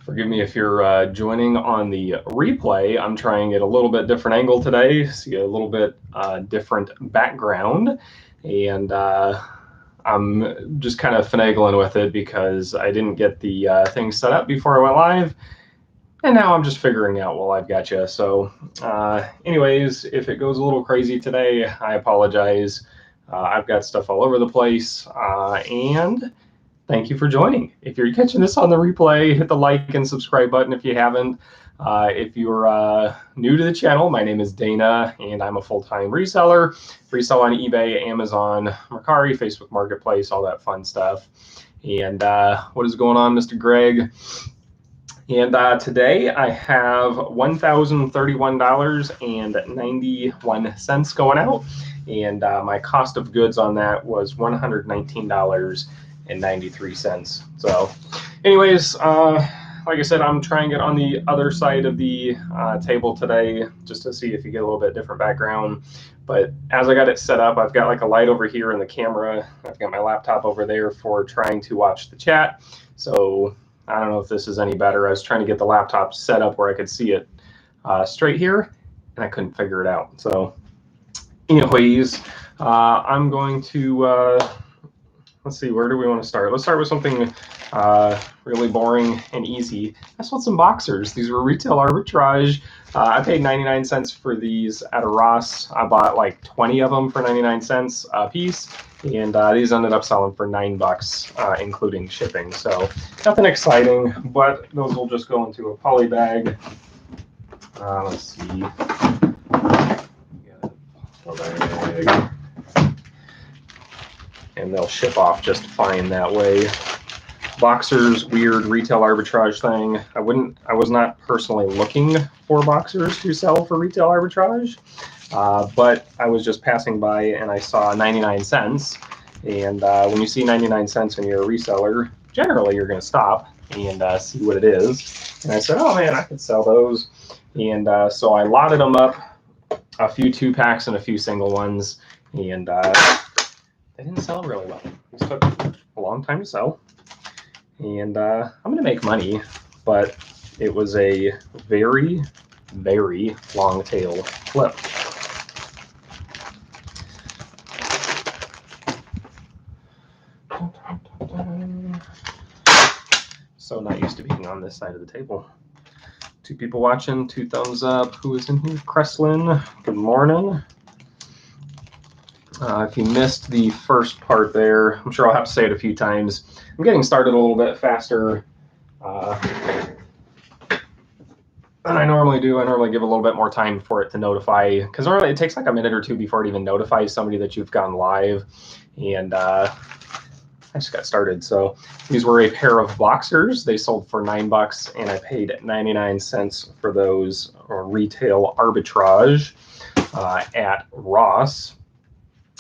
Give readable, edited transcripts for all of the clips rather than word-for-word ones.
Forgive me if you're joining on the replay. I'm trying it a little bit different angle today, see a little bit different background, and I'm just kind of finagling with it because I didn't get the thing set up before I went live, and now I'm just figuring out while I've got you. So anyways, if it goes a little crazy today, I apologize. I've got stuff all over the place, and thank you for joining. If you're catching this on the replay, hit the like and subscribe button if you haven't. If you're new to the channel, my name is Dana, and I'm a full-time reseller. Resell on eBay, Amazon, Mercari, Facebook Marketplace, all that fun stuff. And what is going on, Mr. Greg? And today I have $1,031.91 going out, and my cost of goods on that was $119.93. So anyways, like I said, I'm trying it on the other side of the table today just to see if you get a little bit different background. But as I got it set up, I've got like a light over here in the camera. I've got my laptop over there for trying to watch the chat. So I don't know if this is any better. I was trying to get the laptop set up where I could see it straight here, and I couldn't figure it out. So anyways, I'm going to, let's see, where do we want to start? Let's start with something really boring and easy. I sold some boxers. These were retail arbitrage. I paid 99 cents for these at a Ross. I bought like 20 of them for 99 cents a piece, and these ended up selling for $9, including shipping. So nothing exciting, but those will just go into a poly bag. Let's see. Bag. And they'll ship off just fine that way. Boxers, weird retail arbitrage thing. I was not personally looking for boxers to sell for retail arbitrage, but I was just passing by and I saw 99 cents. And when you see 99 cents and you're a reseller, generally you're going to stop and see what it is. And I said, oh man, I could sell those. And so I lotted them up, a few 2-packs and a few single ones, and they didn't sell really well. These took a long time to sell. And I'm going to make money, but it was a very, very long tail flip. So not used to being on this side of the table. 2 people watching, 2 thumbs up. Who is in here? Creslin, good morning. If you missed the first part there, I'm sure I'll have to say it a few times. I'm getting started a little bit faster than I normally do. I normally give a little bit more time for it to notify, because normally it takes like a minute or 2 before it even notifies somebody that you've gone live. And I just got started. So these were a pair of boxers. They sold for $9, and I paid 99 cents for those retail arbitrage at Ross.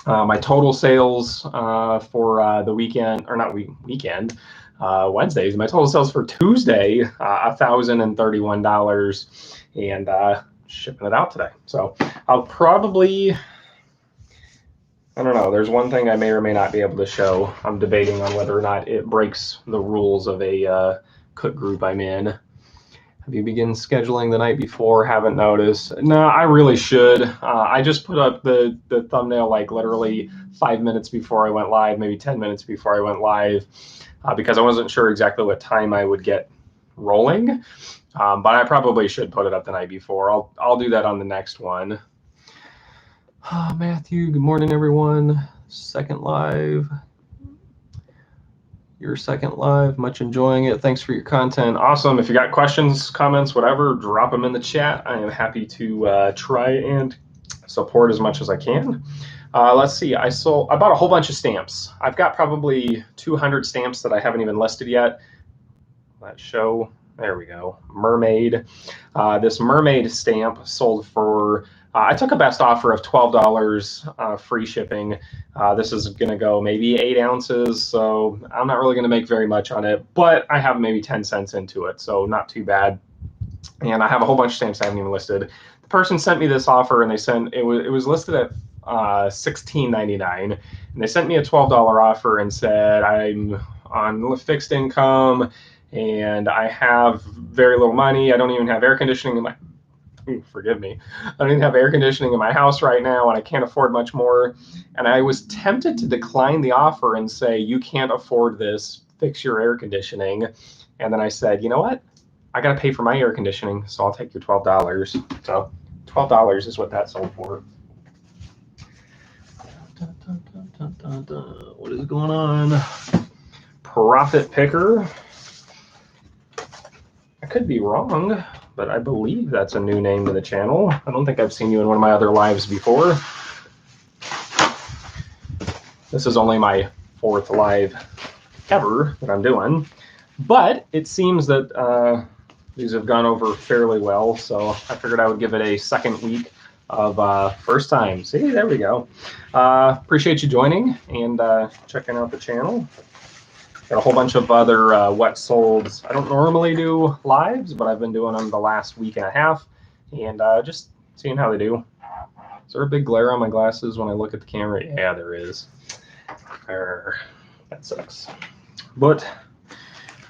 My total sales for the weekend, or not weekend, Wednesdays, my total sales for Tuesday, $1,031, and shipping it out today. So I'll probably, I don't know, there's one thing I may or may not be able to show. I'm debating on whether or not it breaks the rules of a cook group I'm in. Have you begun scheduling the night before? Haven't noticed. No, I really should. I just put up the thumbnail like literally 5 minutes before I went live, maybe 10 minutes before I went live, because I wasn't sure exactly what time I would get rolling. But I probably should put it up the night before. I'll do that on the next one. Matthew, good morning, everyone. Second live. Your second live, much enjoying it. Thanks for your content. Awesome. If you got questions, comments, whatever, drop them in the chat. I am happy to try and support as much as I can. Let's see. I bought a whole bunch of stamps. I've got probably 200 stamps that I haven't even listed yet. Let's show. There we go. Mermaid. This mermaid stamp sold for, I took a best offer of $12 free shipping. This is going to go maybe 8 ounces, so I'm not really going to make very much on it, but I have maybe 10 cents into it, so not too bad. And I have a whole bunch of stamps I haven't even listed. The person sent me this offer, and they sent it was listed at $16.99, and they sent me a $12 offer and said I'm on fixed income and I have very little money. I don't even have air conditioning in my, forgive me, I don't even have air conditioning in my house right now, and I can't afford much more. And I was tempted to decline the offer and say, you can't afford this, fix your air conditioning. And then I said, you know what? I got to pay for my air conditioning, so I'll take your $12. So $12 is what that sold for. What is going on? Profit Picker. I could be wrong, but I believe that's a new name to the channel. I don't think I've seen you in one of my other lives before. This is only my 4th live ever that I'm doing, but it seems that these have gone over fairly well, so I figured I would give it a second week of first time. See, there we go. Appreciate you joining and checking out the channel. Got a whole bunch of other what solds. I don't normally do lives, but I've been doing them the last week and a half, and just seeing how they do. Is there a big glare on my glasses when I look at the camera? Yeah, there is. That sucks. But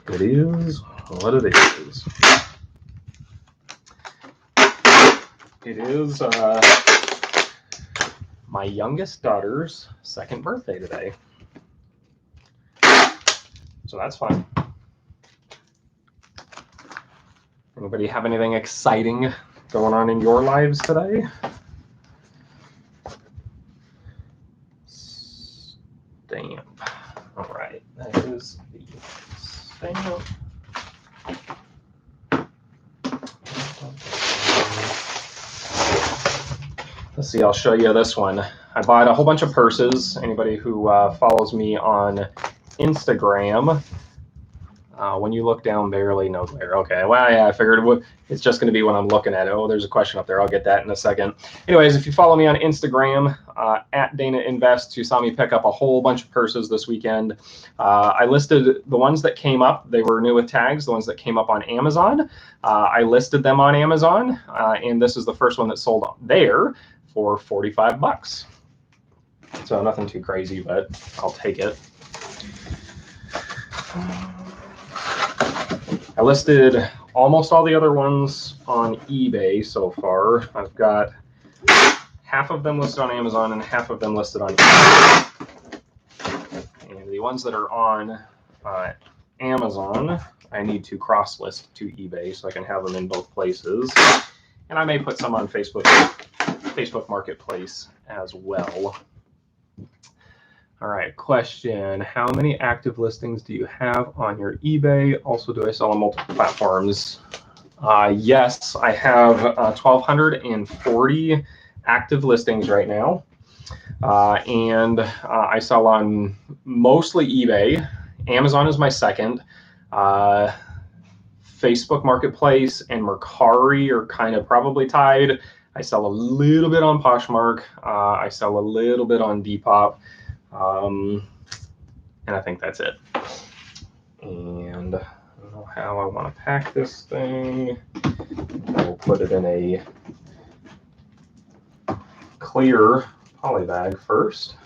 it is what it is. It is my youngest daughter's 2nd birthday today. So that's fun. Anybody have anything exciting going on in your lives today? Stamp. All right, that is the stamp. Let's see, I'll show you this one. I bought a whole bunch of purses. Anybody who follows me on Instagram, when you look down, barely no glare. Okay, well, yeah, I figured it's just going to be when I'm looking at it. Oh, there's a question up there. I'll get that in a second. Anyways, if you follow me on Instagram, at Dana Invest, you saw me pick up a whole bunch of purses this weekend. I listed the ones that came up. They were new with tags, the ones that came up on Amazon. I listed them on Amazon, and this is the first one that sold there for 45 bucks. So nothing too crazy, but I'll take it. I listed almost all the other ones on eBay so far. I've got half of them listed on Amazon and half of them listed on eBay. And the ones that are on Amazon, I need to cross-list to eBay so I can have them in both places. And I may put some on Facebook Marketplace as well. All right, question. How many active listings do you have on your eBay? Also, do I sell on multiple platforms? Yes, I have 1,240 active listings right now. And I sell on mostly eBay. Amazon is my second. Facebook Marketplace and Mercari are kind of probably tied. I sell a little bit on Poshmark. I sell a little bit on Depop. And I think that's it. And I don't know how I want to pack this thing. We'll put it in a clear poly bag first.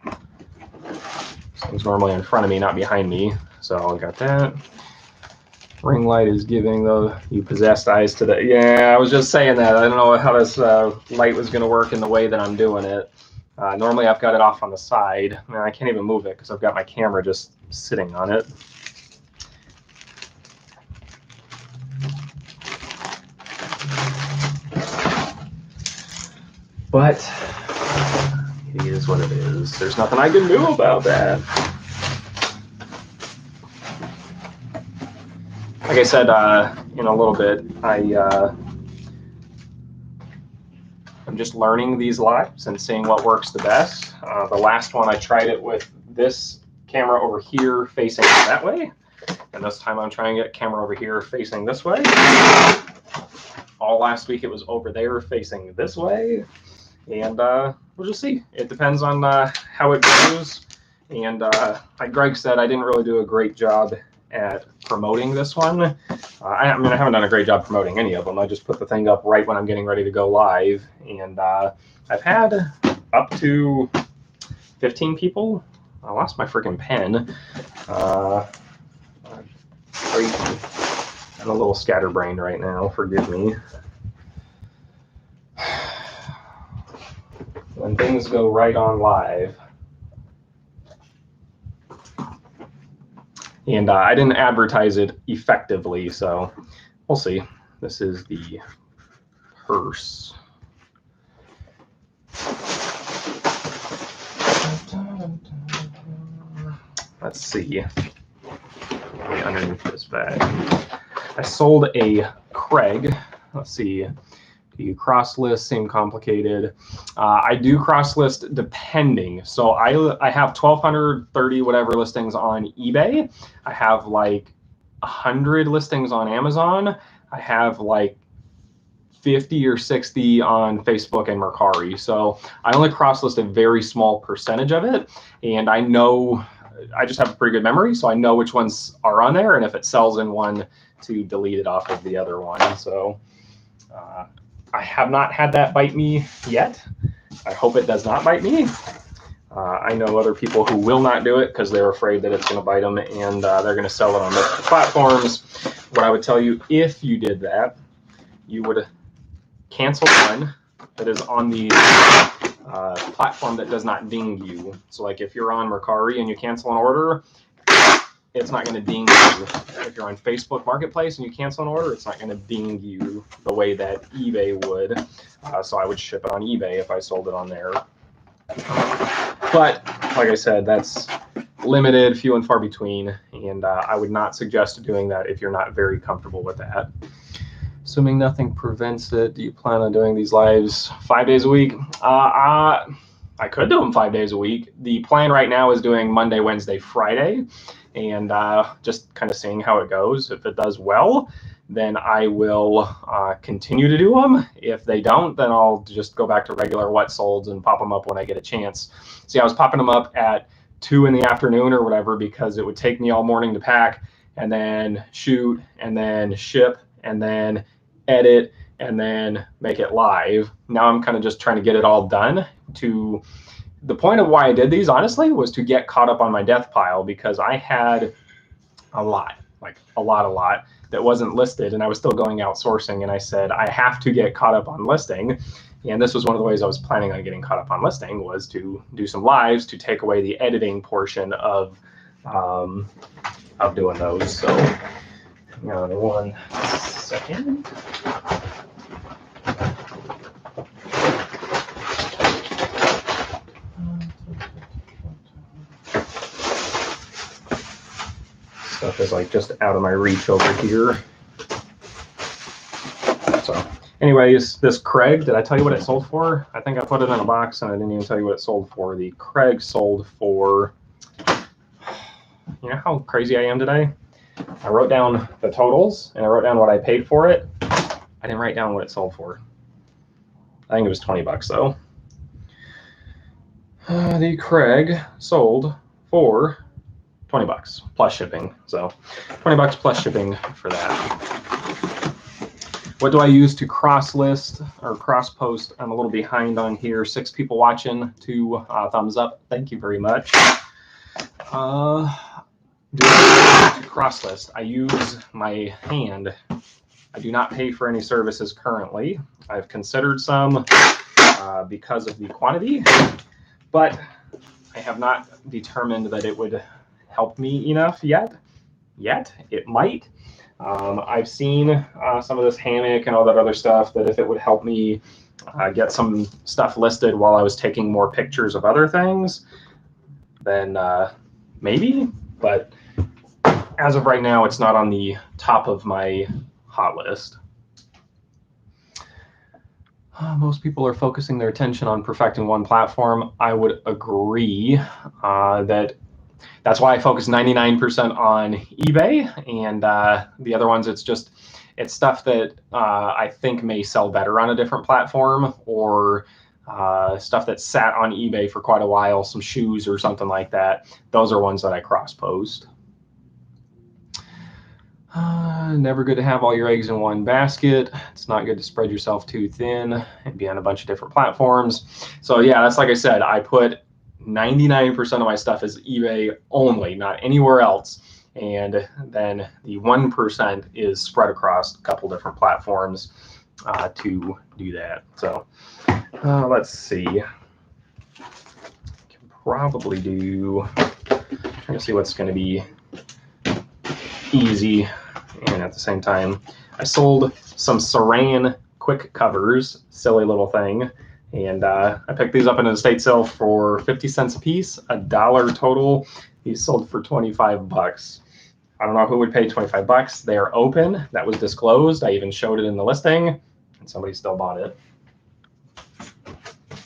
This thing's normally in front of me, not behind me. So I got that. Ring light is giving the you possessed eyes today. Yeah, I was just saying that. I don't know how this light was going to work in the way that I'm doing it. Normally I've got it off on the side. I mean, I can't even move it because I've got my camera just sitting on it. But it is what it is. There's nothing I can do about that. Like I said, in a little bit, I'm just learning these lives and seeing what works the best. The last one I tried it with this camera over here facing that way, and this time I'm trying it camera over here facing this way. All last week it was over there facing this way, and we'll just see. It depends on how it goes. And like Greg said, I didn't really do a great job at promoting this one. I mean, I haven't done a great job promoting any of them. I just put the thing up right when I'm getting ready to go live. And I've had up to 15 people. I lost my freaking pen. I'm a little scatterbrained right now, forgive me. When things go right on live. And I didn't advertise it effectively, so we'll see. This is the purse. Let's see. Underneath this bag. I sold a Craig. Let's see. Do you cross list? Seem complicated. I do cross list depending. So I have 1,230 whatever listings on eBay. I have like 100 listings on Amazon. I have like 50 or 60 on Facebook and Mercari. So I only cross list a very small percentage of it. And I know, I just have a pretty good memory. So I know which ones are on there. And if it sells in one, to delete it off of the other one. So I have not had that bite me yet. I hope it does not bite me. I know other people who will not do it because they're afraid that it's going to bite them and they're going to sell it on multiple platforms. What I would tell you, if you did that, you would cancel one that is on the platform that does not ding you. So like if you're on Mercari and you cancel an order, it's not going to ding you. If you're on Facebook Marketplace and you cancel an order, it's not going to ding you the way that eBay would. So I would ship it on eBay if I sold it on there. But like I said, that's limited, few and far between, and I would not suggest doing that if you're not very comfortable with that. Assuming nothing prevents it, do you plan on doing these lives 5 days a week? I could do them 5 days a week. The plan right now is doing Monday, Wednesday, Friday, and just kind of seeing how it goes. If it does well, then I will continue to do them. If they don't, then I'll just go back to regular what solds and pop them up when I get a chance. See, I was popping them up at 2 in the afternoon or whatever because it would take me all morning to pack and then shoot and then ship and then edit and then make it live. Now I'm kind of just trying to get it all done. To the point of why I did these, honestly, was to get caught up on my death pile because I had a lot, like a lot that wasn't listed, and I was still going out sourcing, and I said I have to get caught up on listing. And this was one of the ways I was planning on getting caught up on listing, was to do some lives to take away the editing portion of doing those. So hang on 1 second. Stuff is like just out of my reach over here. So anyways, this Craig, did I tell you what it sold for? I think I put it in a box and I didn't even tell you what it sold for. The Craig sold for, you know how crazy I am today? I wrote down the totals and I wrote down what I paid for it. I didn't write down what it sold for. I think it was 20 bucks though. The Craig sold for 20 bucks plus shipping. So 20 bucks plus shipping for that. What do I use to cross list or cross post? I'm a little behind on here. 6 people watching, 2 thumbs up. Thank you very much. Do I use to cross list? I use my hand. I do not pay for any services currently. I've considered some because of the quantity, but I have not determined that it would help me enough yet. It might. I've seen some of this hammock and all that other stuff, that if it would help me get some stuff listed while I was taking more pictures of other things, then maybe. But as of right now, it's not on the top of my hot list. Most people are focusing their attention on perfecting one platform. I would agree that's why I focus 99% on eBay, and the other ones, it's stuff that I think may sell better on a different platform, or stuff that sat on eBay for quite a while, some shoes or something like that. Those are ones that I cross post. Never good to have all your eggs in one basket. It's not good to spread yourself too thin and be on a bunch of different platforms. So yeah, that's like I said, I put 99% of my stuff is eBay only, not anywhere else. and then the 1% is spread across a couple different platforms to do that. So let's see. Can probably do. Trying to see what's going to be easy, and at the same time, I sold some Saran quick covers, silly little thing, and I picked these up in an estate sale for 50 cents a piece, $1 total. These sold for 25 bucks. I don't know who would pay 25 bucks. They are open. That was disclosed. I even showed it in the listing, and somebody still bought it.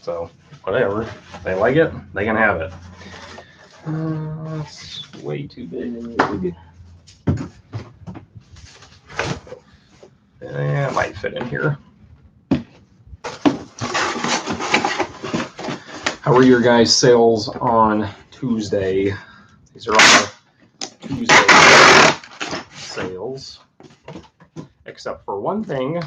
So whatever, if they like it, they can have it. It's way too big. It might fit in here. How were your guys' sales on Tuesday? These are all Tuesday sales, except for one thing.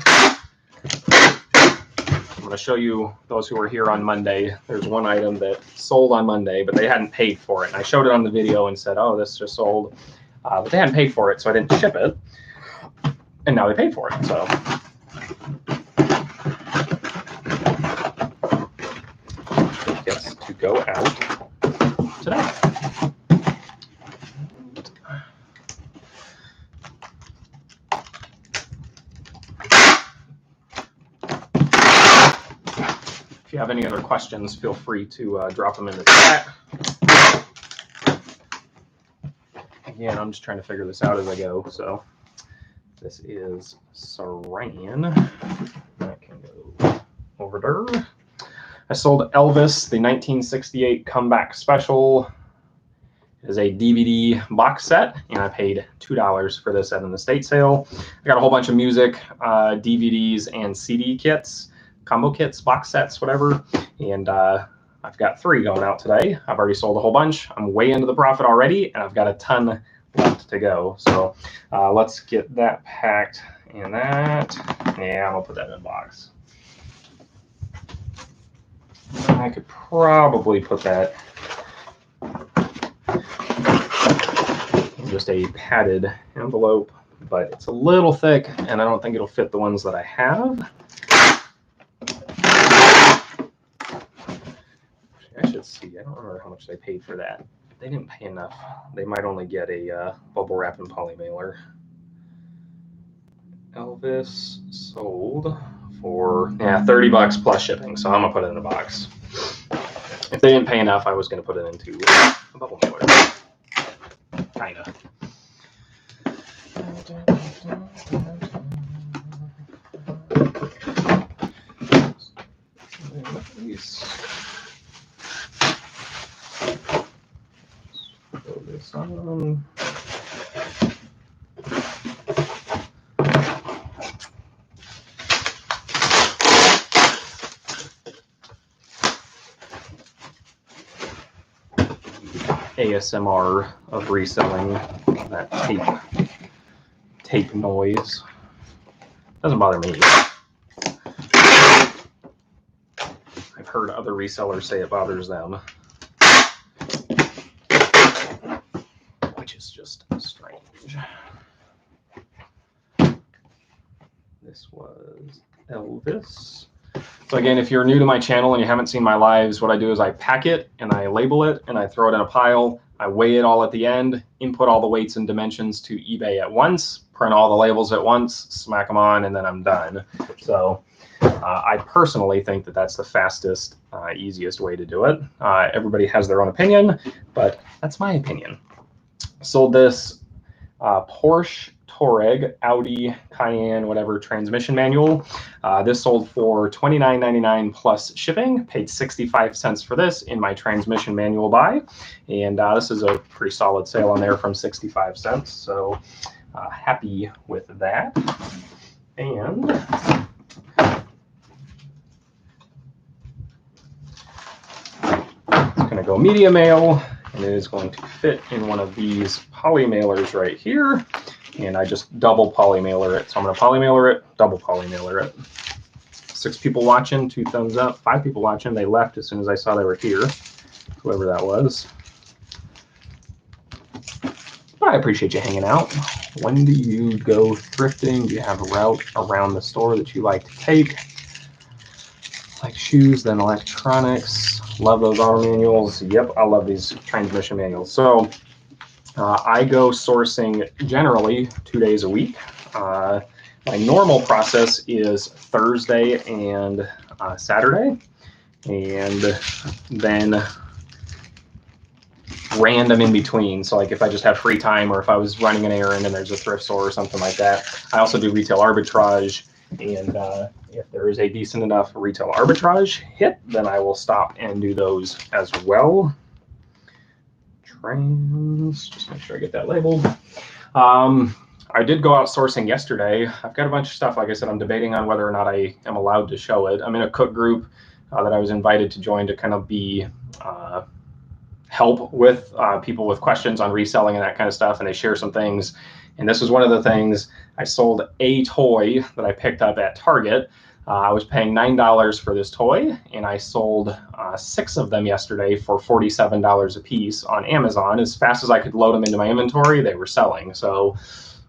I'm going to show you those who were here on Monday. There's one item that sold on Monday, but they hadn't paid for it. And I showed it on the video and said, oh, this just sold. But they hadn't paid for it, so I didn't ship it. And now they paid for it. So it gets to go out today. If you have any other questions, feel free to drop them in the chat. Again, I'm just trying to figure this out as I go. So this is Saran. That can go over there. I sold Elvis, the 1968 Comeback Special. It is a DVD box set, and I paid $2 for this at an estate sale. I got a whole bunch of music, DVDs, and CD kits. Combo kits, box sets, whatever, and I've got 3 going out today. I've already sold a whole bunch. I'm way into the profit already, and I've got a ton left to go. So let's get that packed in that. Yeah, I'm gonna put that in a box. I could probably put that in just a padded envelope, but it's a little thick, and I don't think it'll fit the ones that I have. I should see. I don't remember how much they paid for that. They didn't pay enough. They might only get a bubble wrap and poly mailer. Elvis sold for 30 bucks plus shipping, so I'm gonna put it in a box. If they didn't pay enough, I was gonna put it into a bubble mailer. Kinda. Throw this on. ASMR of reselling, that tape noise. Doesn't bother me. I've heard other resellers say it bothers them, which is just strange. This was Elvis. So again, if you're new to my channel and you haven't seen my lives, what I do is I pack it and I label it and I throw it in a pile. I weigh it all at the end, input all the weights and dimensions to eBay at once, print all the labels at once, smack them on, and then I'm done. So I personally think that that's the fastest, easiest way to do it. Everybody has their own opinion, but that's my opinion. Sold this Porsche Touareg, Audi, Cayenne, whatever transmission manual. This sold for $29.99 plus shipping. Paid 65 cents for this in my transmission manual buy. And this is a pretty solid sale on there from 65 cents. So happy with that. And it's going to go media mail. And it is going to fit in one of these poly mailers right here. And I just double poly mailer it. So I'm going to poly mailer it, double poly mailer it. 6 people watching, 2 thumbs up. 5 people watching. They left as soon as I saw they were here, whoever that was. I appreciate you hanging out. When do you go thrifting? Do you have a route around the store that you like to take? Like shoes, then electronics. Love those auto manuals. Yep, I love these transmission manuals. So I go sourcing generally 2 days a week. My normal process is Thursday and Saturday, and then random in between. So like if I just have free time, or if I was running an errand and there's a thrift store or something like that. I also do retail arbitrage, and if there is a decent enough retail arbitrage hit, then I will stop and do those as well. Trans, just make sure I get that labeled. I did go out sourcing yesterday. I've got a bunch of stuff. Like I said, I'm debating on whether or not I am allowed to show it. I'm in a cook group that I was invited to join to kind of be help with people with questions on reselling and that kind of stuff, and they share some things. And this was one of the things. I sold a toy that I picked up at Target. I was paying $9 for this toy, and I sold 6 of them yesterday for $47 a piece on Amazon. As fast as I could load them into my inventory, they were selling. So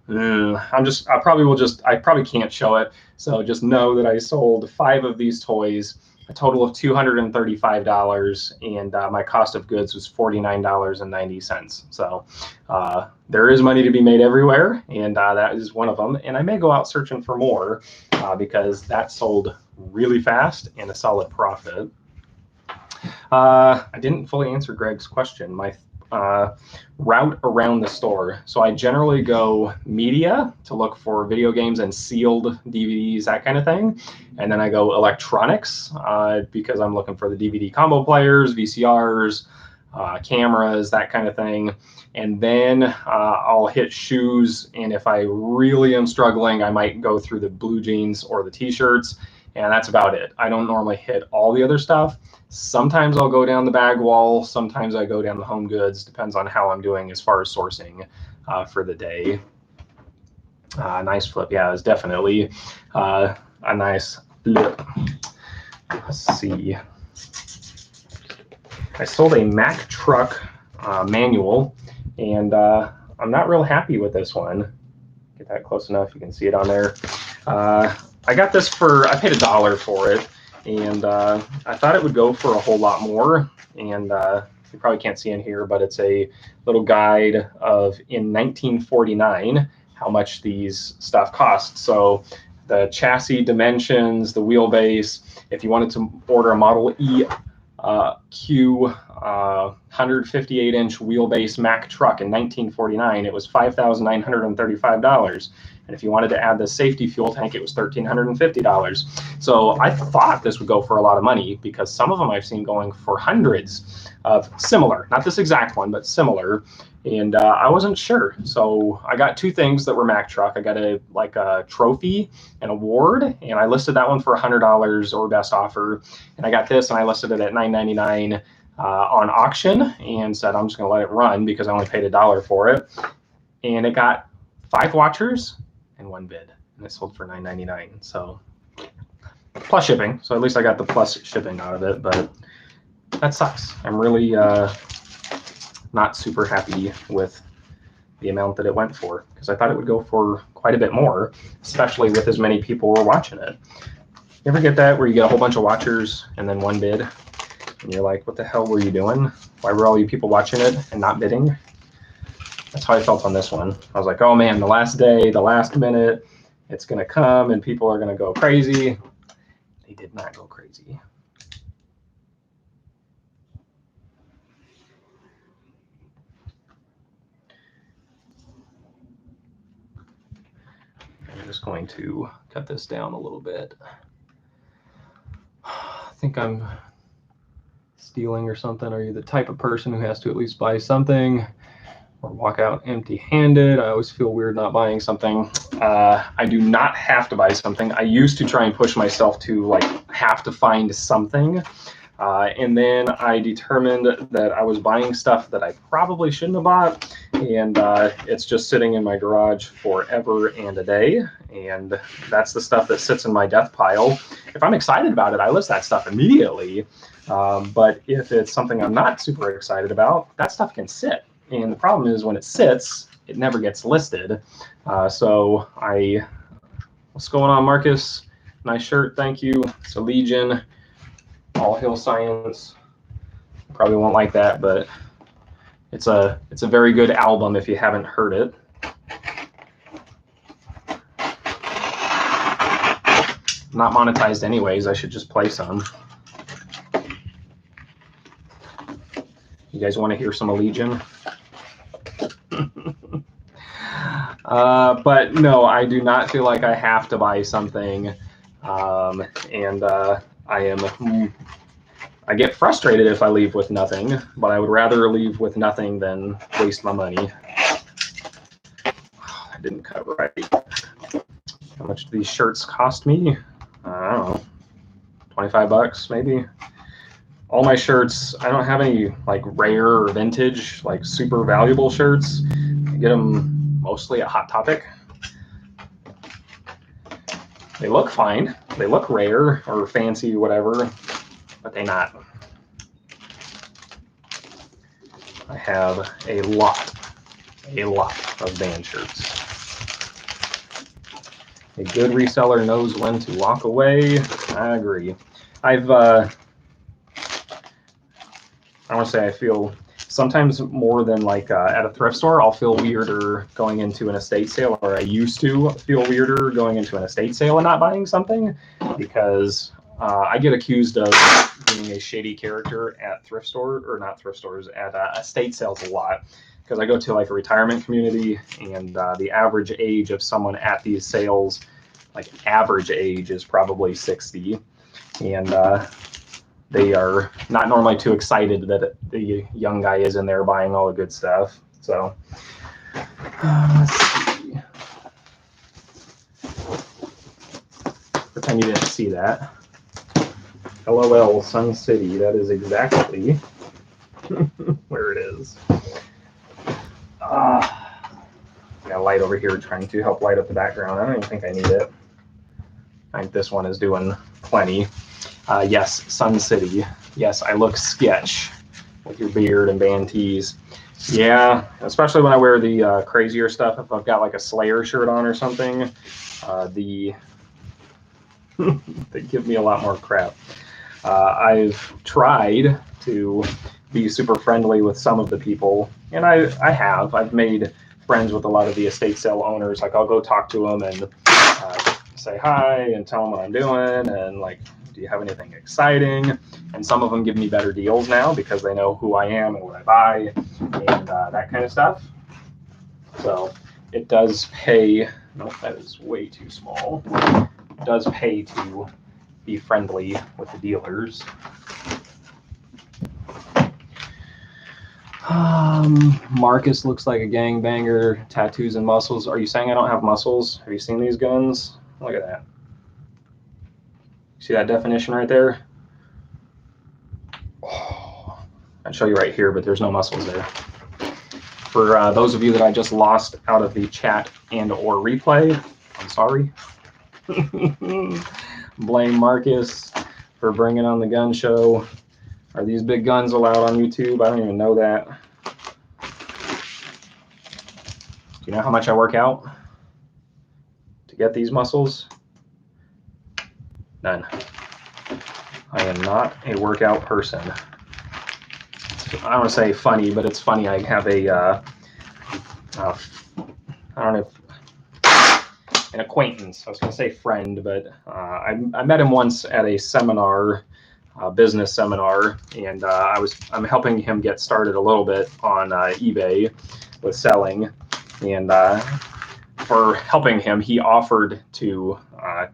I probably can't show it. So just know that I sold 5 of these toys, a total of $235, and my cost of goods was $49.90. So there is money to be made everywhere, and that is one of them. And I may go out searching for more because that sold really fast and a solid profit. I didn't fully answer Greg's question. My route around the store. So I generally go media to look for video games and sealed DVDs, that kind of thing. And then I go electronics because I'm looking for the DVD combo players, VCRs, cameras, that kind of thing. And then I'll hit shoes. And if I really am struggling, I might go through the blue jeans or the t-shirts. And that's about it. I don't normally hit all the other stuff. Sometimes I'll go down the bag wall. Sometimes I go down the home goods. Depends on how I'm doing as far as sourcing for the day. Nice flip. Yeah, it's definitely a nice flip. Let's see. I sold a Mack truck manual, and I'm not real happy with this one. Get that close enough. You can see it on there. I got this I paid $1 for it, and I thought it would go for a whole lot more. And you probably can't see in here, but it's a little guide of, in 1949, how much these stuff cost. So the chassis dimensions, the wheelbase, if you wanted to order a Model E Q 158-inch wheelbase Mack truck in 1949, it was $5,935. And if you wanted to add the safety fuel tank, it was $1,350. So I thought this would go for a lot of money, because some of them I've seen going for hundreds of similar, not this exact one, but similar. And I wasn't sure. So I got 2 things that were Mack truck. I got a trophy, an award, and I listed that one for $100 or best offer. And I got this, and I listed it at $9.99 on auction, and said I'm just going to let it run because I only paid $1 for it. And it got 5 watchers and 1 bid, and it sold for $9.99. So plus shipping. So at least I got the plus shipping out of it, but that sucks. I'm really not super happy with the amount that it went for, because I thought it would go for quite a bit more, especially with as many people were watching it. You ever get that where you get a whole bunch of watchers and then 1 bid, and you're like, what the hell were you doing? Why were all you people watching it and not bidding? That's how I felt on this one. I was like, oh man, the last day, the last minute, it's going to come and people are going to go crazy. They did not go crazy. I'm just going to cut this down a little bit. I think I'm stealing or something. Are you the type of person who has to at least buy something or walk out empty-handed? I always feel weird not buying something. I do not have to buy something. I used to try and push myself to have to find something. And then I determined that I was buying stuff that I probably shouldn't have bought, and it's just sitting in my garage forever and a day. And that's the stuff that sits in my death pile. If I'm excited about it, I list that stuff immediately. But if it's something I'm not super excited about, that stuff can sit. And the problem is when it sits, it never gets listed. So what's going on, Marcus? Nice shirt, thank you. It's a Legion, All Hill Science. Probably won't like that, but it's a very good album if you haven't heard it. Not monetized anyways, I should just play some. You guys want to hear some Legion? But no, I do not feel like I have to buy something, and I get frustrated if I leave with nothing, but I would rather leave with nothing than waste my money. I didn't cut right. How much do these shirts cost me? I don't know, 25 bucks maybe. All my shirts, I don't have any like rare or vintage, like super valuable shirts. I get them mostly at Hot Topic. They look fine. They look rare or fancy, whatever, but they're not. I have a lot of band shirts. A good reseller knows when to walk away. I agree. I want to say I feel sometimes more than like at a thrift store, I'll feel weirder going into an estate sale, or I used to feel weirder going into an estate sale and not buying something, because I get accused of being a shady character at thrift store, or not thrift stores, at estate sales a lot, because I go to like a retirement community, and the average age of someone at these sales, like average age, is probably 60, and they are not normally too excited that the young guy is in there buying all the good stuff. So let's see. Pretend you didn't see that. LOL, Sun City. That is exactly where it is. Got a light over here trying to help light up the background. I don't even think I need it. I think this one is doing plenty. Yes, Sun City. Yes, I look sketch with your beard and band tees. Yeah, especially when I wear the crazier stuff. If I've got like a Slayer shirt on or something, they give me a lot more crap. I've tried to be super friendly with some of the people, and I've made friends with a lot of the estate sale owners. Like, I'll go talk to them and say hi and tell them what I'm doing, and like, do you have anything exciting? And some of them give me better deals now because they know who I am and what I buy and that kind of stuff. So it does pay. Nope, that is way too small. It does pay to be friendly with the dealers. Marcus looks like a gangbanger, tattoos and muscles. Are you saying I don't have muscles? Have you seen these guns? Look at that. See that definition right there? Oh, I'd show you right here, but there's no muscles there. For those of you that I just lost out of the chat and or replay, I'm sorry. Blame Marcus for bringing on the gun show. Are these big guns allowed on YouTube? I don't even know that. Do you know how much I work out to get these muscles? None. I am not a workout person. I don't want to say funny, but it's funny. I have a, I don't know, an acquaintance. I was going to say friend, but I met him once at a seminar, business seminar, and I'm helping him get started a little bit on eBay with selling, and for helping him, he offered to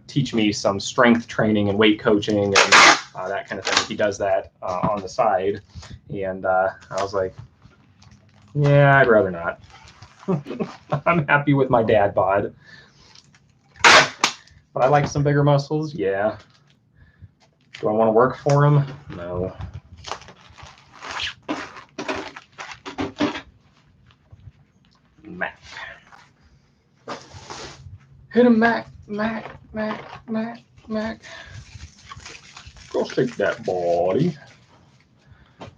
teach me some strength training and weight coaching and that kind of thing. He does that on the side, and I was like, yeah, I'd rather not. I'm happy with my dad bod, but I like some bigger muscles. Yeah. Do I want to work for him? No. Mac. Hit him, Mac, Mac, Mac, Mac, Mac. Go shake that body.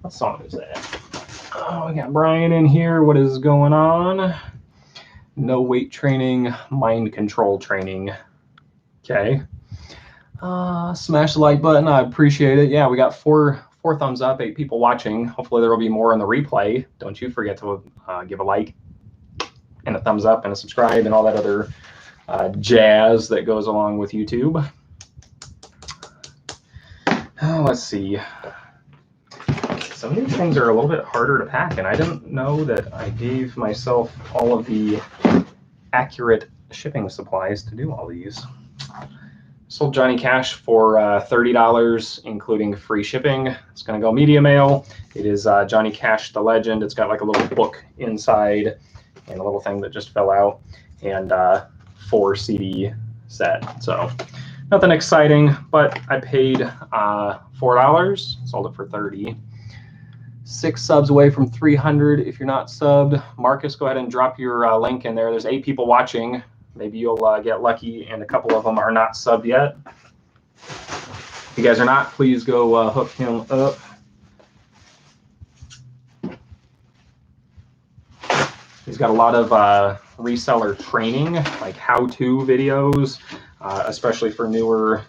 What song is that? Oh, we got Brian in here. What is going on? No weight training, mind control training. Okay. Smash the like button. I appreciate it. Yeah, we got four thumbs up, 8 people watching. Hopefully there will be more in the replay. Don't you forget to give a like and a thumbs up and a subscribe and all that other jazz that goes along with YouTube. Let's see. Some of these things are a little bit harder to pack, and I didn't know that I gave myself all of the accurate shipping supplies to do all these. Sold Johnny Cash for $30, including free shipping. It's going to go media mail. It is Johnny Cash the Legend. It's got like a little book inside and a little thing that just fell out, and 4 CD set. So nothing exciting, but I paid $4, sold it for $30. 6 subs away from 300. If you're not subbed, Marcus, go ahead and drop your link in there. There's 8 people watching. Maybe you'll get lucky, and a couple of them are not subbed yet. If you guys are not, please go hook him up. He's got a lot of reseller training, like how-to videos, especially for newer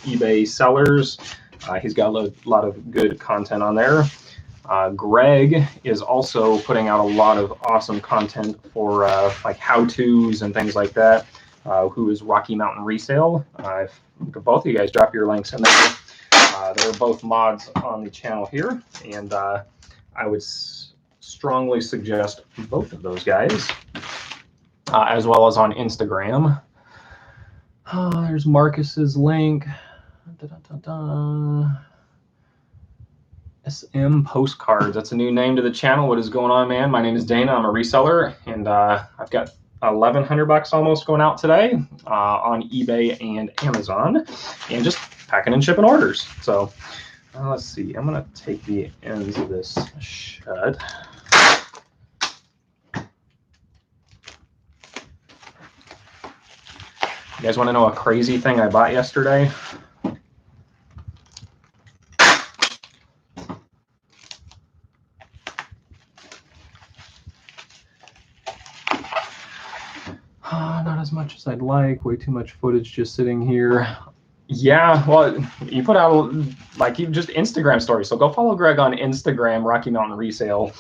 eBay sellers. He's got a lot of good content on there. Greg is also putting out a lot of awesome content for like how-tos and things like that, who is Rocky Mountain Resale. Both of you guys drop your links in there. They're both mods on the channel here, and I would strongly suggest both of those guys, as well as on Instagram. There's Marcus's link. SM Postcards. That's a new name to the channel. What is going on, man? My name is Dana. I'm a reseller, and I've got $1,100 almost going out today on eBay and Amazon, and just packing and shipping orders. So let's see. I'm gonna take the ends of this shut. You guys want to know a crazy thing I bought yesterday? Not as much as I'd like. Way too much footage just sitting here. Yeah, well, you put out like you just Instagram stories. So go follow Greg on Instagram, Rocky Mountain Resale.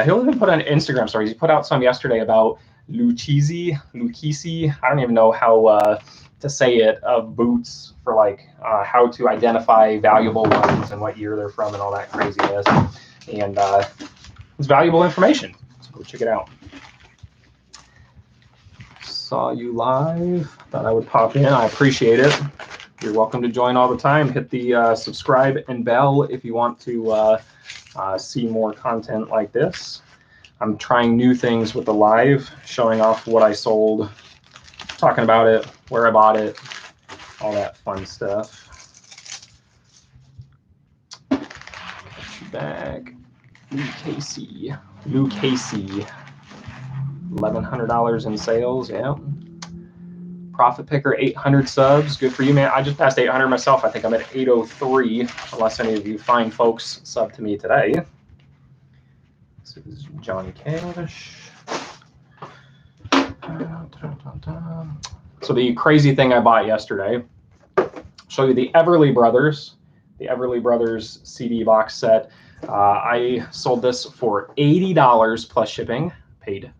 He'll even put on Instagram stories. He put out some yesterday about Lucchese. I don't even know how to say it, of boots for like how to identify valuable ones and what year they're from and all that craziness. And it's valuable information. So go check it out. Saw you live. Thought I would pop in. I appreciate it. You're welcome to join all the time. Hit the subscribe and bell if you want to see more content like this. I'm trying new things with the live, showing off what I sold, talking about it, where I bought it, all that fun stuff. Got you back. Lou Casey. $1,100 in sales, yeah. Profit Picker, 800 subs. Good for you, man. I just passed 800 myself. I think I'm at 803, unless any of you fine folks sub to me today. This is Johnny Cash. So the crazy thing I bought yesterday, I'll show you the Everly Brothers CD box set. I sold this for $80 plus shipping, paid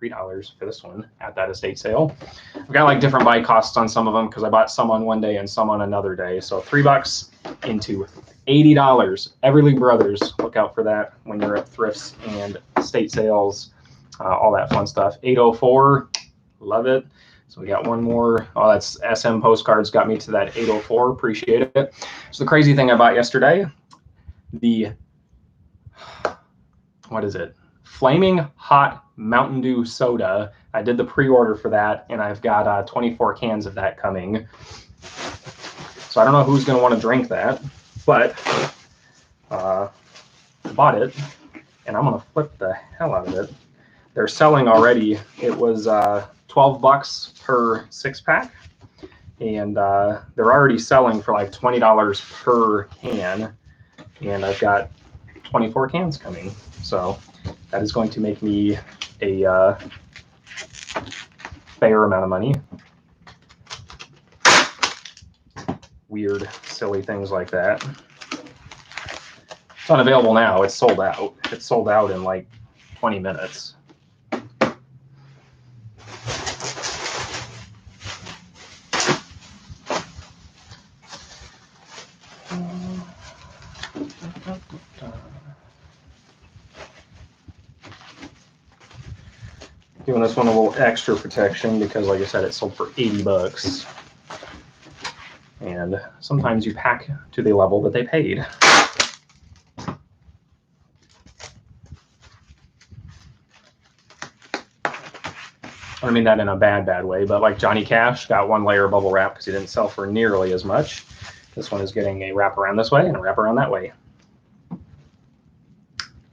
$3 for this one at that estate sale. I've got like different buy costs on some of them because I bought some on one day and some on another day. So $3 into $80. Everly Brothers, look out for that when you're at thrifts and estate sales, all that fun stuff. 804, love it. So we got one more. Oh, that's SM Postcards, got me to that 804. Appreciate it. So the crazy thing I bought yesterday, what is it? Flaming Hot Mountain Dew soda. I did the pre-order for that, and I've got 24 cans of that coming. So I don't know who's going to want to drink that, but I bought it, and I'm going to flip the hell out of it. They're selling already. It was $12 per 6-pack, and they're already selling for like $20 per can, and I've got 24 cans coming. So that is going to make me a fair amount of money. Weird, silly things like that. It's unavailable now. It's sold out. It's sold out in like 20 minutes. Giving this one a little extra protection because, like I said, it sold for 80 bucks. And sometimes you pack to the level that they paid. I don't mean that in a bad way, but like Johnny Cash got one layer of bubble wrap because he didn't sell for nearly as much. This one is getting a wrap around this way and a wrap around that way.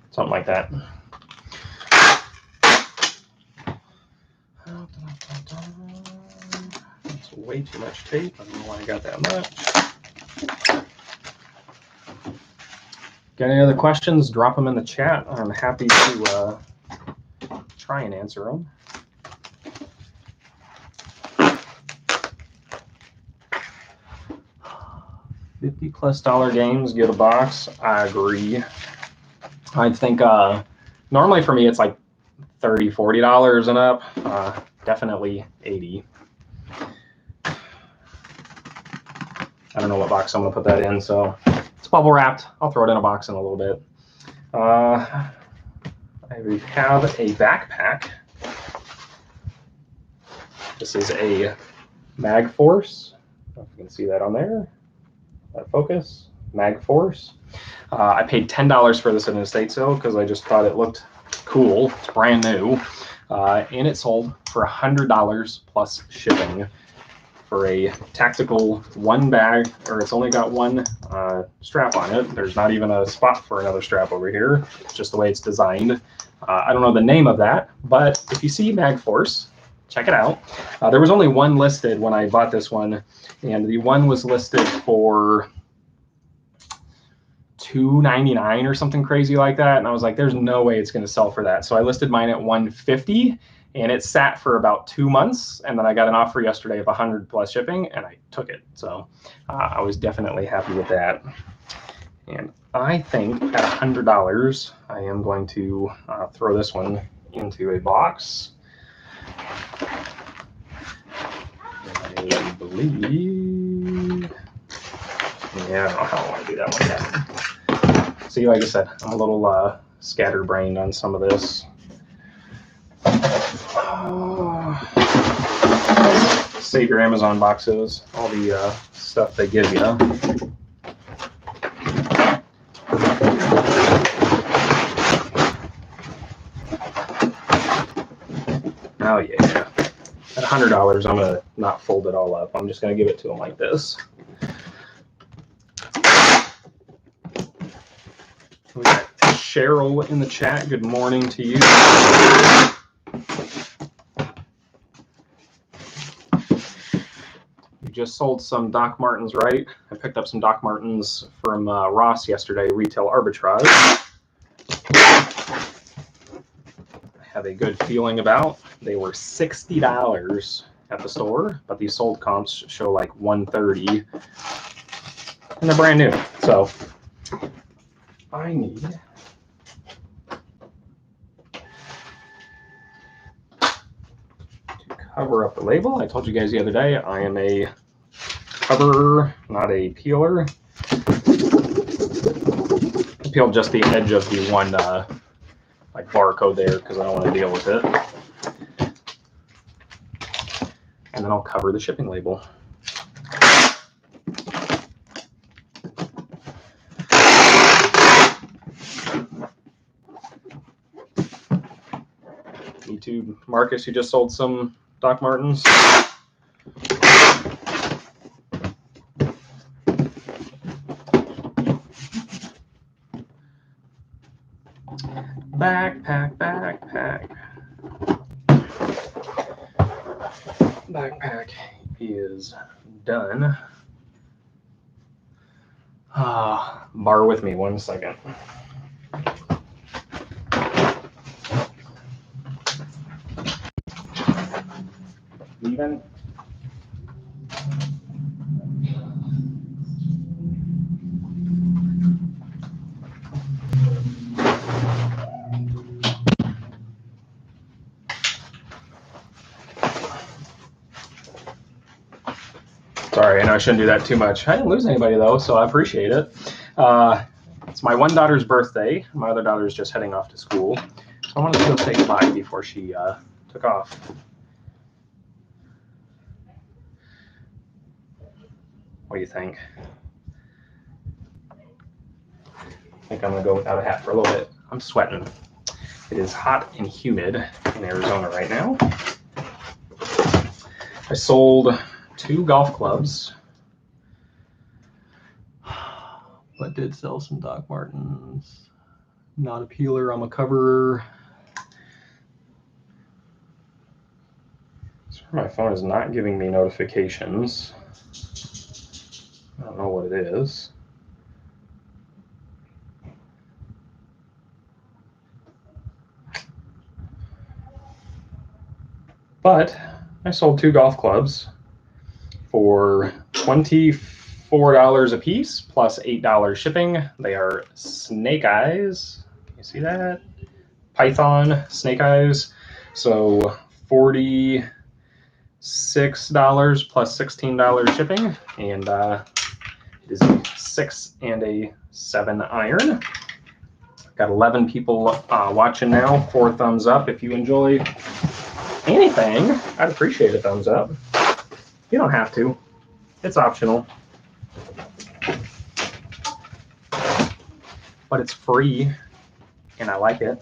Something like that. That's way too much tape. I don't know why I got that much. Got any other questions? Drop them in the chat. I'm happy to try and answer them. $50+ games get a box. I agree. I think normally for me it's like $30, $40 and up. Definitely 80. I don't know what box I'm gonna put that in, so it's bubble wrapped. I'll throw it in a box in a little bit. I have a backpack. This is a Mag Force. I don't know if you can see that on there. That focus, Mag Force. I paid $10 for this in an estate sale because I just thought it looked cool. It's brand new. And it sold for $100 plus shipping for a tactical one bag, or it's only got one strap on it. There's not even a spot for another strap over here. It's just the way it's designed. I don't know the name of that, but if you see Mag Force, check it out. There was only one listed when I bought this one, and the one was listed for $2.99 or something crazy like that. And I was like, there's no way it's going to sell for that. So I listed mine at $150, and it sat for about 2 months. And then I got an offer yesterday of $100+ shipping, and I took it. So I was definitely happy with that. And I think at $100, I am going to throw this one into a box. I believe, yeah, I don't know how I want to do that one yet. See, like I said, I'm a little scatterbrained on some of this. Save your Amazon boxes, all the stuff they give you. Oh yeah. At $100, I'm gonna not fold it all up. I'm just gonna give it to them like this. We got Cheryl in the chat. Good morning to you. You just sold some Doc Martens, right? I picked up some Doc Martens from Ross yesterday, retail arbitrage. Have a good feeling about. They were $60 at the store, but these sold comps show like $130, and they're brand new. So I need to cover up the label. I told you guys the other day I am a coverer, not a peeler. I peeled just the edge of the one like barcode there because I don't want to deal with it. And then I'll cover the shipping label. Me too, Marcus, you just sold some Doc Martens. Backpack, backpack. Backpack is done. Bar with me 1 second. even. Sorry, I know I shouldn't do that too much. I didn't lose anybody though, so I appreciate it. It's my one daughter's birthday. My other daughter's just heading off to school. So I wanted to go say goodbye before she took off. What do you think? I think I'm gonna go without a hat for a little bit. I'm sweating. It is hot and humid in Arizona right now. I sold 2 golf clubs, but did sell some Doc Martens. Not a peeler, I'm a coverer. My phone is not giving me notifications. I don't know what it is. But I sold 2 golf clubs for $24 a piece plus $8 shipping. They are snake eyes. Can you see that? Python snake eyes. So $46 plus $16 shipping, and it is a 6 and a 7 iron. Got 11 people watching now. 4 thumbs up if you enjoy anything. I'd appreciate a thumbs up. You don't have to. It's optional. But it's free, and I like it.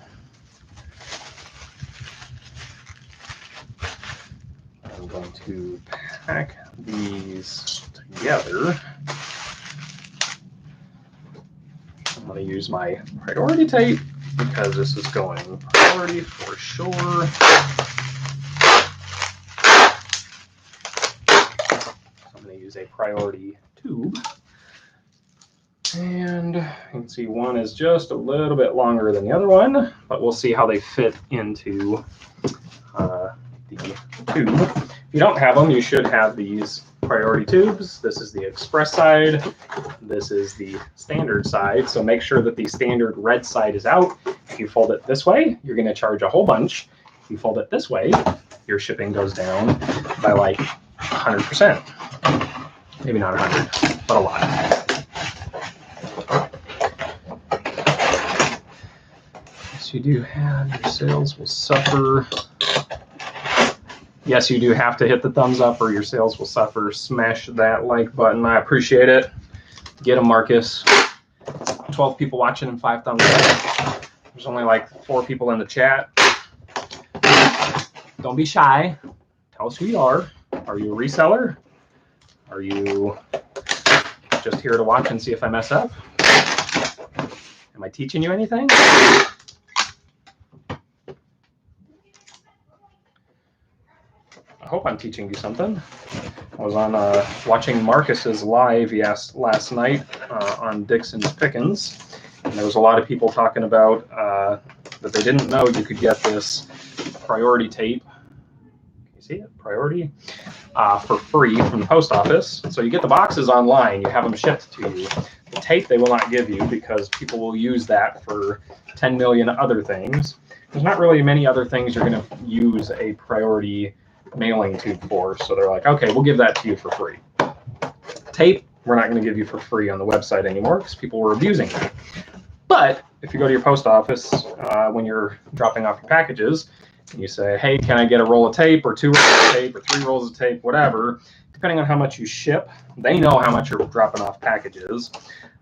I'm going to pack these together. I'm going to use my priority tape because this is going priority for sure. I'm going to use a priority tube. And you can see one is just a little bit longer than the other one, but we'll see how they fit into the tube. If you don't have them, you should have these priority tubes. This is the express side. This is the standard side. So make sure that the standard red side is out. If you fold it this way, you're going to charge a whole bunch. If you fold it this way, your shipping goes down by like 100%. Maybe not 100, but a lot. Yes, you do have, your sales will suffer. Yes, you do have to hit the thumbs up or your sales will suffer. Smash that like button. I appreciate it. Get them, Marcus. 12 people watching and 5 thumbs up. There's only like 4 people in the chat. Don't be shy. Tell us who you are. Are you a reseller? Are you just here to watch and see if I mess up? Am I teaching you anything? I hope I'm teaching you something. I was on watching Marcus's live last night on Dixon's Pickens, and there was a lot of people talking about that they didn't know you could get this priority tape. Can you see it? Priority for free from the post office. So you get the boxes online, you have them shipped to you. The tape they will not give you because people will use that for 10 million other things. There's not really many other things you're going to use a priority mailing tube for, so they're like, okay, we'll give that to you for free. Tape, we're not going to give you for free on the website anymore because people were abusing that. But if you go to your post office when you're dropping off your packages and you say, hey, can I get a roll of tape or 2 rolls of tape or 3 rolls of tape, whatever, depending on how much you ship, they know how much you're dropping off packages.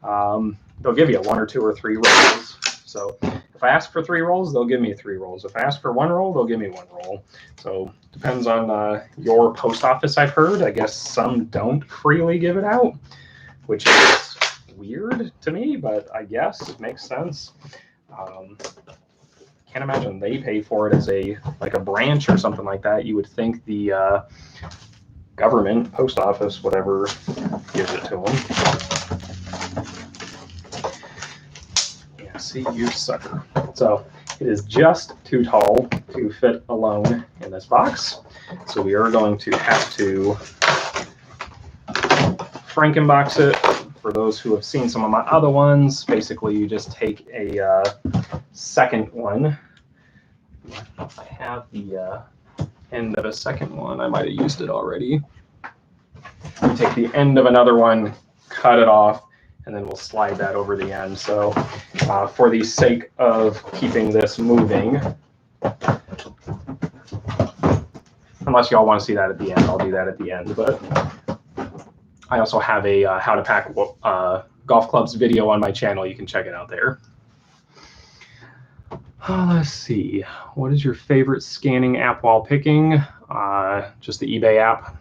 They'll give you 1 or 2 or 3 rolls. So if I ask for 3 rolls, they'll give me 3 rolls. If I ask for 1 roll, they'll give me 1 roll. So depends on your post office, I've heard. I guess some don't freely give it out, which is weird to me, but I guess it makes sense. Can't imagine they pay for it as like a branch or something like that. You would think the government, post office, whatever, gives it to them. See, you sucker. So it is just too tall to fit alone in this box. So we are going to have to Frankenbox it. For those who have seen some of my other ones, basically you just take a second one. If I have the end of a second one, I might have used it already. You take the end of another one, cut it off, and then we'll slide that over the end. So for the sake of keeping this moving, unless y'all want to see that at the end, I'll do that at the end. But I also have a how to pack golf clubs video on my channel. You can check it out there. Let's see. What is your favorite scanning app while picking? Just the eBay app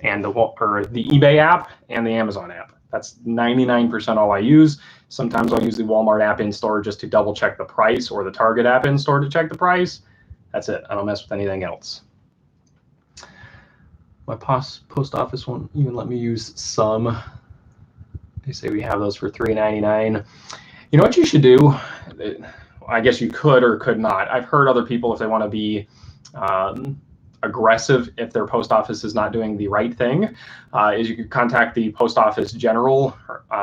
and the eBay app and the Amazon app. That's 99% all I use. Sometimes I'll use the Walmart app in store just to double check the price, or the Target app in store to check the price. That's it. I don't mess with anything else. My post office won't even let me use some. They say we have those for $3.99. You know what you should do? I guess you could or could not. I've heard other people, if they want to be aggressive if their post office is not doing the right thing, is you could contact the post office general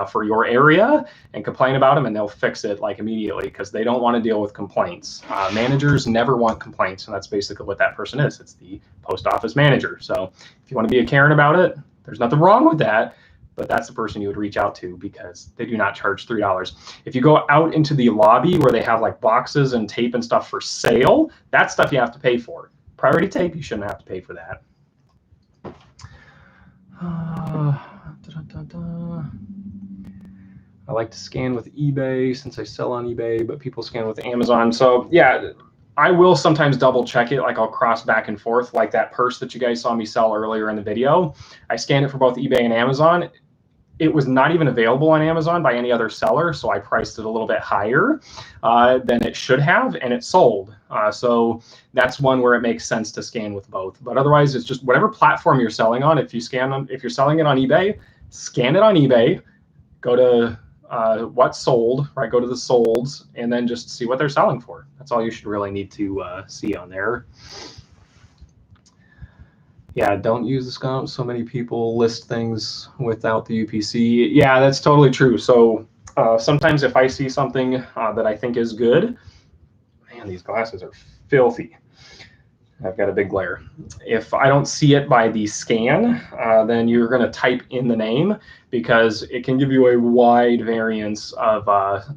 for your area and complain about them, and they'll fix it like immediately, because they don't want to deal with complaints. Managers never want complaints, and that's basically what that person is. It's the post office manager. So if you want to be a Karen about it, there's nothing wrong with that, but that's the person you would reach out to, because they do not charge $3. If you go out into the lobby where they have like boxes and tape and stuff for sale, that stuff you have to pay for. Priority tape, you shouldn't have to pay for that. I like to scan with eBay since I sell on eBay, but people scan with Amazon. So yeah, I will sometimes double check it. Like I'll cross back and forth, like that purse that you guys saw me sell earlier in the video. I scanned it for both eBay and Amazon. It was not even available on Amazon by any other seller, so I priced it a little bit higher than it should have, and it sold. So that's one where it makes sense to scan with both. But otherwise, it's just whatever platform you're selling on. If you're selling it on eBay, scan it on eBay. Go to what's sold, right? Go to the solds, and then just see what they're selling for. That's all you should really need to see on there. Yeah, don't use the scam. So many people list things without the UPC. Yeah, that's totally true. So sometimes if I see something that I think is good, man, these glasses are filthy. I've got a big glare. If I don't see it by the scan, then you're going to type in the name, because it can give you a wide variance of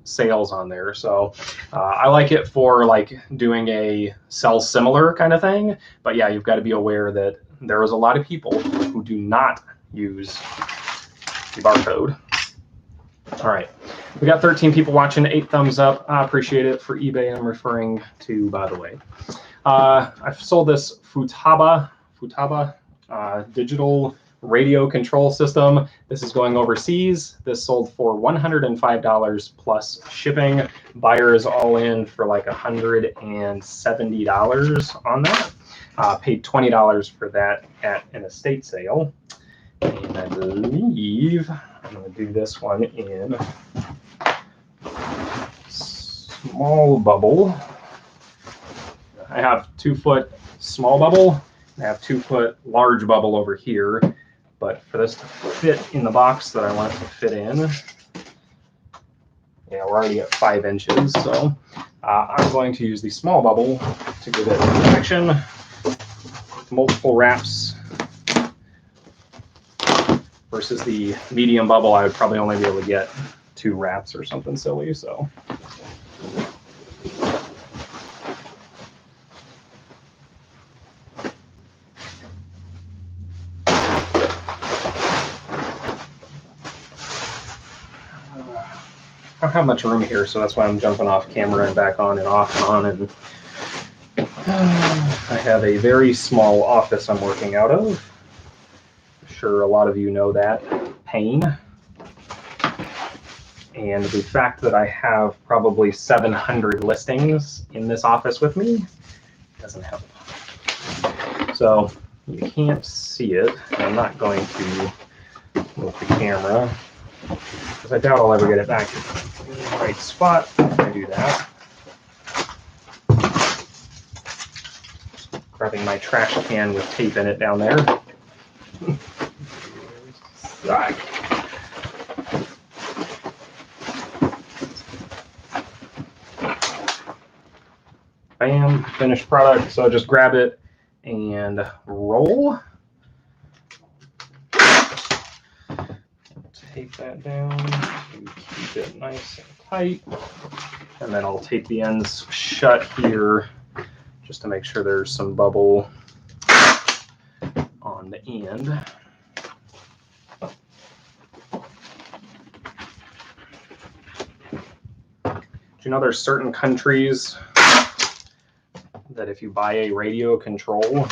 sales on there. So I like it for like doing a sell similar kind of thing. But yeah, you've got to be aware that there is a lot of people who do not use the barcode. All right, we got 13 people watching, 8 thumbs up. I appreciate it. For eBay, I'm referring to, by the way. I've sold this Futaba digital radio control system. This is going overseas. This sold for $105 plus shipping. Buyer is all in for like $170 on that. Paid $20 for that at an estate sale. And I believe I'm going to do this one in small bubble. I have 2-foot small bubble. I have 2-foot large bubble over here. But for this to fit in the box that I want it to fit in, yeah, we're already at 5 inches. So I'm going to use the small bubble to give it protection. Multiple wraps versus the medium bubble. I would probably only be able to get 2 wraps or something silly. So I don't have much room here, so that's why I'm jumping off camera and back on and off and on. And I have a very small office I'm working out of. I'm sure a lot of you know that pain. And the fact that I have probably 700 listings in this office with me doesn't help. So you can't see it. I'm not going to move the camera, because I doubt I'll ever get it back in the right spot if I do that. Grabbing my trash can with tape in it down there. Bam, finished product. So just grab it and roll. Tape that down to keep it nice and tight. And then I'll tape the ends shut here just to make sure there's some bubble on the end. Do you know there's certain countries that if you buy a radio control,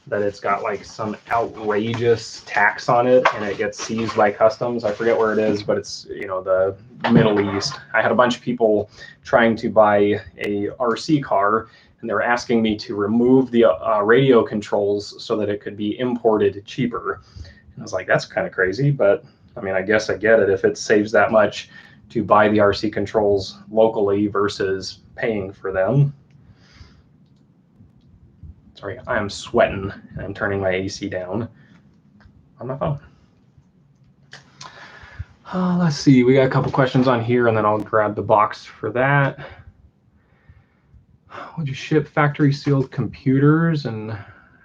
that it's got like some outrageous tax on it and it gets seized by customs? I forget where it is, but it's, you know, the Middle East. I had a bunch of people trying to buy a RC car, and they were asking me to remove the radio controls so that it could be imported cheaper. And I was like, that's kind of crazy, but I mean, I guess I get it if it saves that much to buy the RC controls locally versus paying for them. Sorry, I am sweating and I'm turning my AC down on my phone. Let's see, we got a couple questions on here and then I'll grab the box for that. Would you ship factory sealed computers and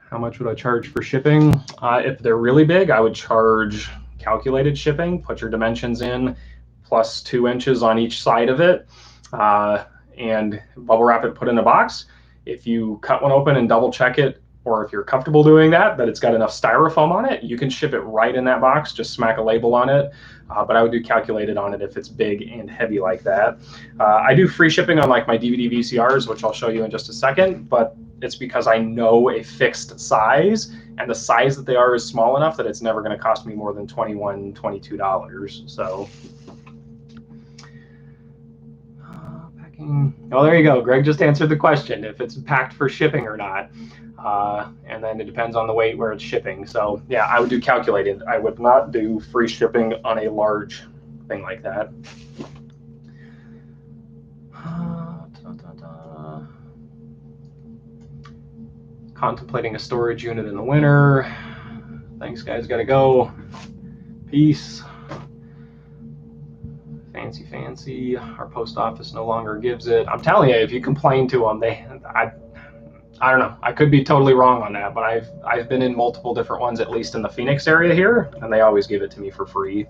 how much would I charge for shipping? If they're really big, I would charge calculated shipping. Put your dimensions in, plus 2 inches on each side of it, and bubble wrap it, put in a box. If you cut one open and double check it, or if you're comfortable doing that it's got enough styrofoam on it, you can ship it right in that box, just smack a label on it. But I would do calculated on it if it's big and heavy like that. I do free shipping on like my DVD VCRs, which I'll show you in just a second, but it's because I know a fixed size, and the size that they are is small enough that it's never going to cost me more than $21, $22. So. Oh, there you go. Greg just answered the question, if it's packed for shipping or not. And then it depends on the weight where it's shipping. So yeah, I would do calculated. I would not do free shipping on a large thing like that. Contemplating a storage unit in the winter. Thanks, guys. Gotta go. Peace. Fancy. Our post office no longer gives it. I'm telling you, if you complain to them, I don't know. I could be totally wrong on that, but I've been in multiple different ones, at least in the Phoenix area here, and they always give it to me for free.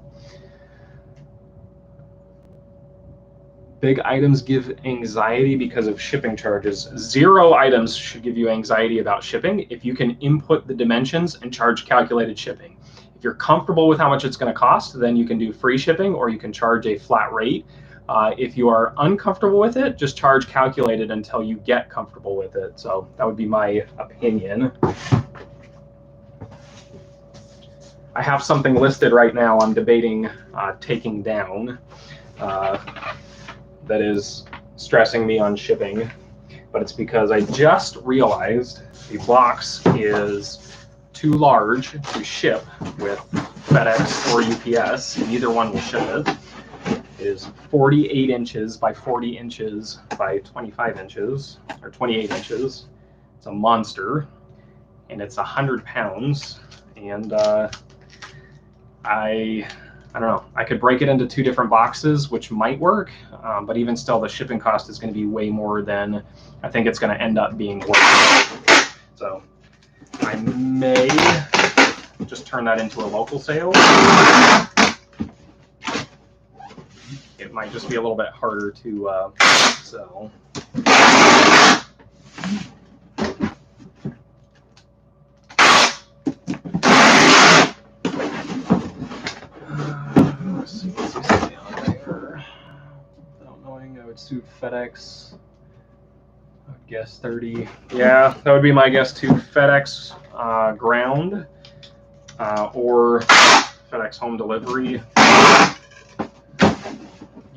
Big items give anxiety because of shipping charges. 0 items should give you anxiety about shipping if you can input the dimensions and charge calculated shipping. If you're comfortable with how much it's going to cost, then you can do free shipping or you can charge a flat rate. If you are uncomfortable with it, just charge calculated until you get comfortable with it. So that would be my opinion. I have something listed right now I'm debating taking down that is stressing me on shipping, but it's because I just realized the box is too large to ship with FedEx or UPS, and either one will ship it. It is 48 inches by 40 inches by 25 inches, or 28 inches. It's a monster, and it's 100 pounds, and I don't know. I could break it into 2 different boxes, which might work, but even still, the shipping cost is going to be way more than I think it's going to end up being worth. So I may just turn that into a local sale. It might just be a little bit harder to sell. Let's see something on there. Without knowing, I would suit FedEx. I would guess 30. Yeah, that would be my guess too. FedEx ground or FedEx home delivery.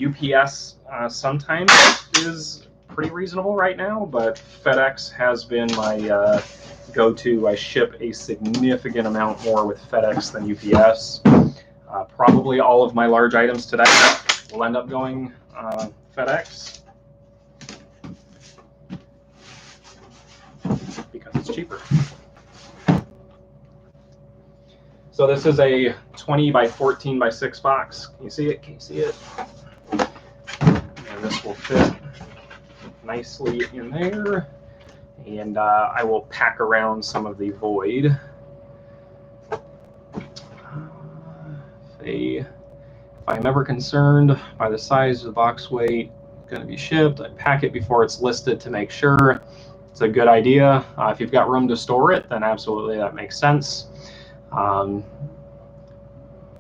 UPS sometimes is pretty reasonable right now, but FedEx has been my go-to. I ship a significant amount more with FedEx than UPS. Probably all of my large items today will end up going FedEx because it's cheaper. So this is a 20 by 14 by 6 box. Can you see it? Can you see it? And this will fit nicely in there. And I will pack around some of the void. If I'm ever concerned by the size of the box weight going to be shipped, I pack it before it's listed to make sure it's a good idea. If you've got room to store it, then absolutely that makes sense.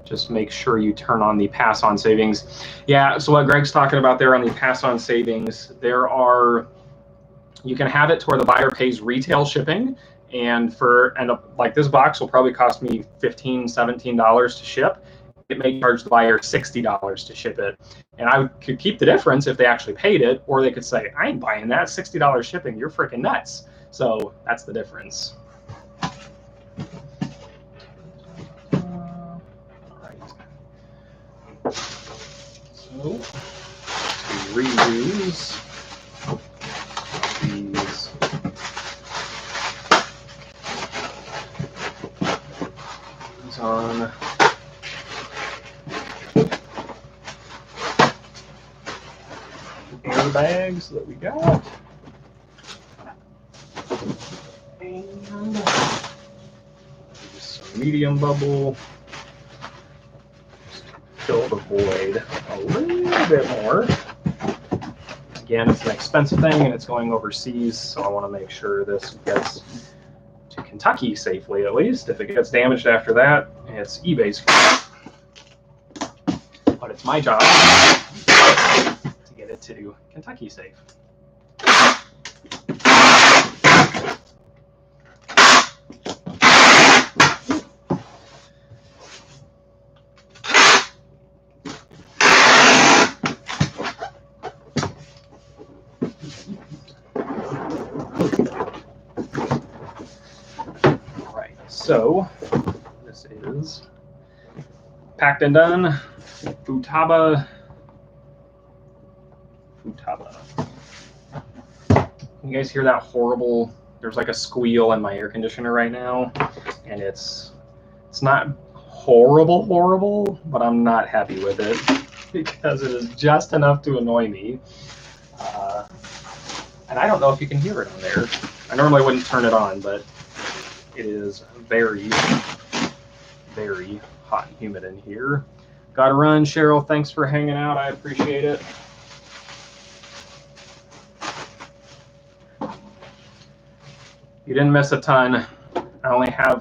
Just make sure you turn on the pass-on savings. Yeah, so what Greg's talking about there on the pass-on savings, you can have it to where the buyer pays retail shipping, and like this box will probably cost me $15, $17 to ship. It may charge the buyer $60 to ship it, and I could keep the difference if they actually paid it, or they could say, I ain't buying that, $60 shipping, you're freaking nuts. So that's the difference. So we reuse these on airbags that we got, and some medium bubble. Fill the void a little bit more. Again, it's an expensive thing and it's going overseas, so I want to make sure this gets to Kentucky safely at least. If it gets damaged after that, it's eBay's fault. But it's my job to get it to Kentucky safe. So this is packed and done. Futaba. You guys hear that horrible? There's like a squeal in my air conditioner right now, and it's not horrible, but I'm not happy with it because it is just enough to annoy me. And I don't know if you can hear it on there. I normally wouldn't turn it on, but it is very, very hot and humid in here. Gotta run. Cheryl, thanks for hanging out. I appreciate it. You didn't miss a ton. I only have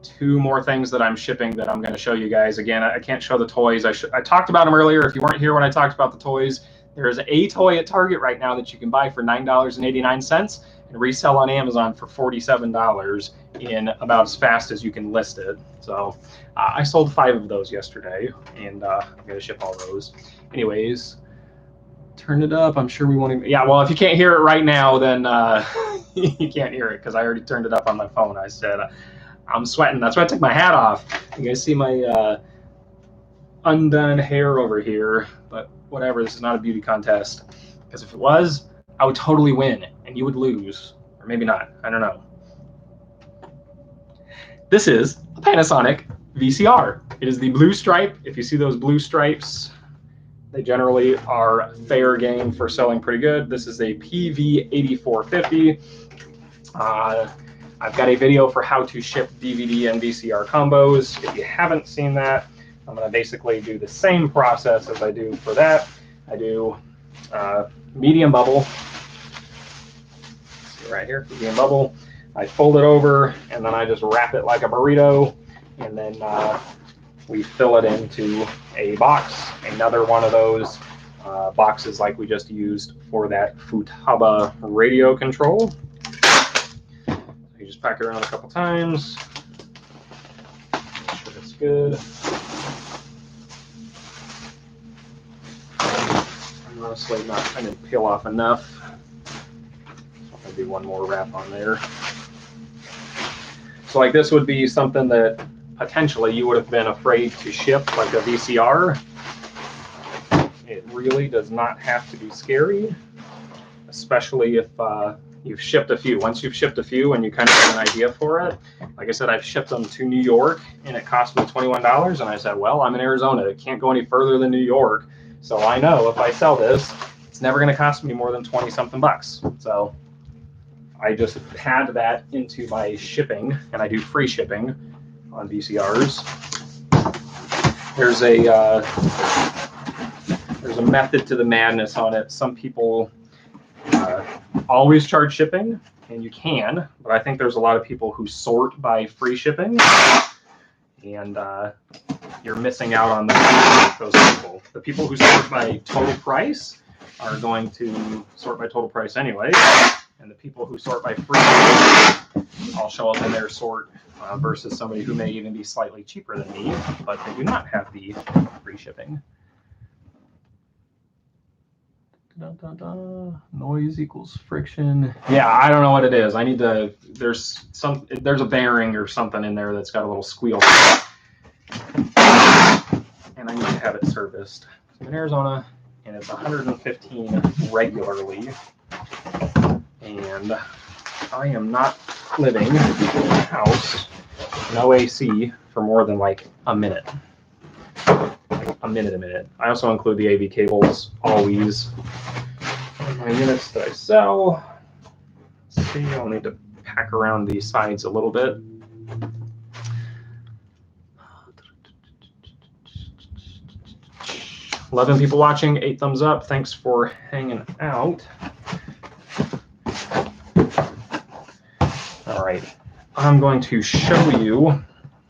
2 more things that I'm shipping that I'm going to show you guys. Again, I can't show the toys. I talked about them earlier. If you weren't here when I talked about the toys, there's a toy at Target right now that you can buy for $9.89 and resell on Amazon for $47 in about as fast as you can list it. So I sold 5 of those yesterday, and I'm going to ship all those. Anyways, turn it up. I'm sure we won't even... Yeah, well, if you can't hear it right now, then you can't hear it because I already turned it up on my phone. I said, I'm sweating. That's why I took my hat off. You guys see my undone hair over here, but whatever. This is not a beauty contest, because if it was, I would totally win and you would lose, or maybe not. I don't know. This is a Panasonic VCR. It is the blue stripe. If you see those blue stripes, they generally are fair game for selling pretty good. This is a PV8450. I've got a video for how to ship DVD and VCR combos. If you haven't seen that, I'm going to basically do the same process as I do for that. I do medium bubble. See right here, medium bubble. I fold it over, and then I just wrap it like a burrito, and then we fill it into a box. Another one of those boxes like we just used for that Futaba radio control. You just pack it around a couple times, make sure it's good. I'm honestly not trying to peel off enough. So I'm going to do one more wrap on there. So like this would be something that potentially you would have been afraid to ship, like a VCR. It really does not have to be scary, especially if you've shipped a few. Once you've shipped a few and you kind of have an idea for it, like I said, I've shipped them to New York and it cost me $21. And I said, well, I'm in Arizona. It can't go any further than New York. So I know if I sell this, it's never going to cost me more than 20 something bucks. So I just add that into my shipping, and I do free shipping on VCRs. There's a method to the madness on it. Some people always charge shipping, and you can, but I think there's a lot of people who sort by free shipping, and you're missing out on those people. The people who sort by total price are going to sort by total price anyway, and the people who sort by free shipping, I'll show up in their sort versus somebody who may even be slightly cheaper than me, but they do not have the free shipping. Noise equals friction. Yeah, I don't know what it is. I need to. There's a bearing or something in there that's got a little squeal, and I need to have it serviced. I'm in Arizona, and it's 115 regularly, and I am not living in a house, no AC, for more than like a minute. A minute. I also include the AV cables always. And my units that I sell. Let's see, I'll need to pack around the sides a little bit. $11 people watching, 8 thumbs up. Thanks for hanging out. All right, I'm going to show you.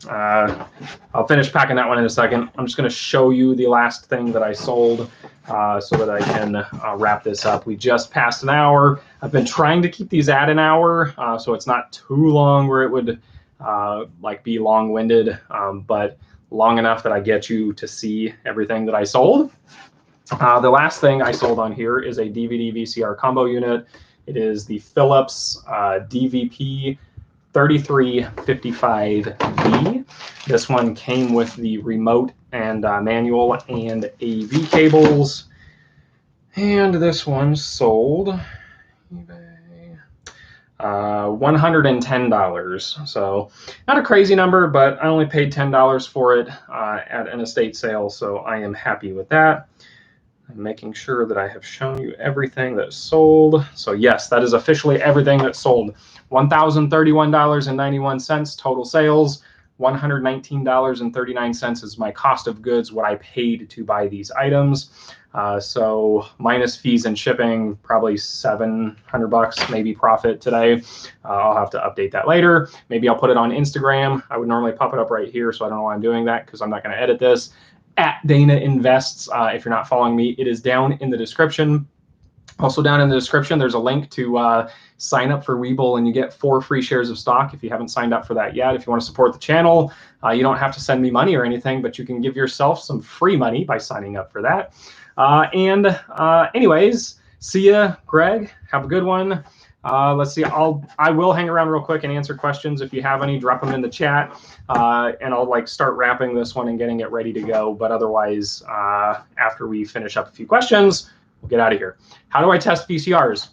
I'll finish packing that one in a second. I'm just going to show you the last thing that I sold so that I can wrap this up. We just passed an hour. I've been trying to keep these at an hour so it's not too long where it would like be long-winded, but long enough that I get you to see everything that I sold. The last thing I sold on here is a DVD VCR combo unit. It is the Philips DVP 3355B. This one came with the remote and manual and AV cables. And this one sold eBay $110. So not a crazy number, but I only paid $10 for it at an estate sale, so I am happy with that. I'm making sure that I have shown you everything that sold. So yes, that is officially everything that sold. $1,031.91 total sales. $119.39 is my cost of goods, what I paid to buy these items. So minus fees and shipping, probably $700 maybe profit today. I'll have to update that later. Maybe I'll put it on Instagram. I would normally pop it up right here, so I don't know why I'm doing that because I'm not going to edit this. At Dana Invests, if you're not following me, it is down in the description. Also down in the description, there's a link to sign up for Webull, and you get 4 free shares of stock if you haven't signed up for that yet. If you want to support the channel, you don't have to send me money or anything, but you can give yourself some free money by signing up for that. Anyways, see ya, Greg. Have a good one. Let's see. I will hang around real quick and answer questions. If you have any, drop them in the chat, and I'll start wrapping this one and getting it ready to go. But otherwise, after we finish up a few questions, we'll get out of here. How do I test VCRs?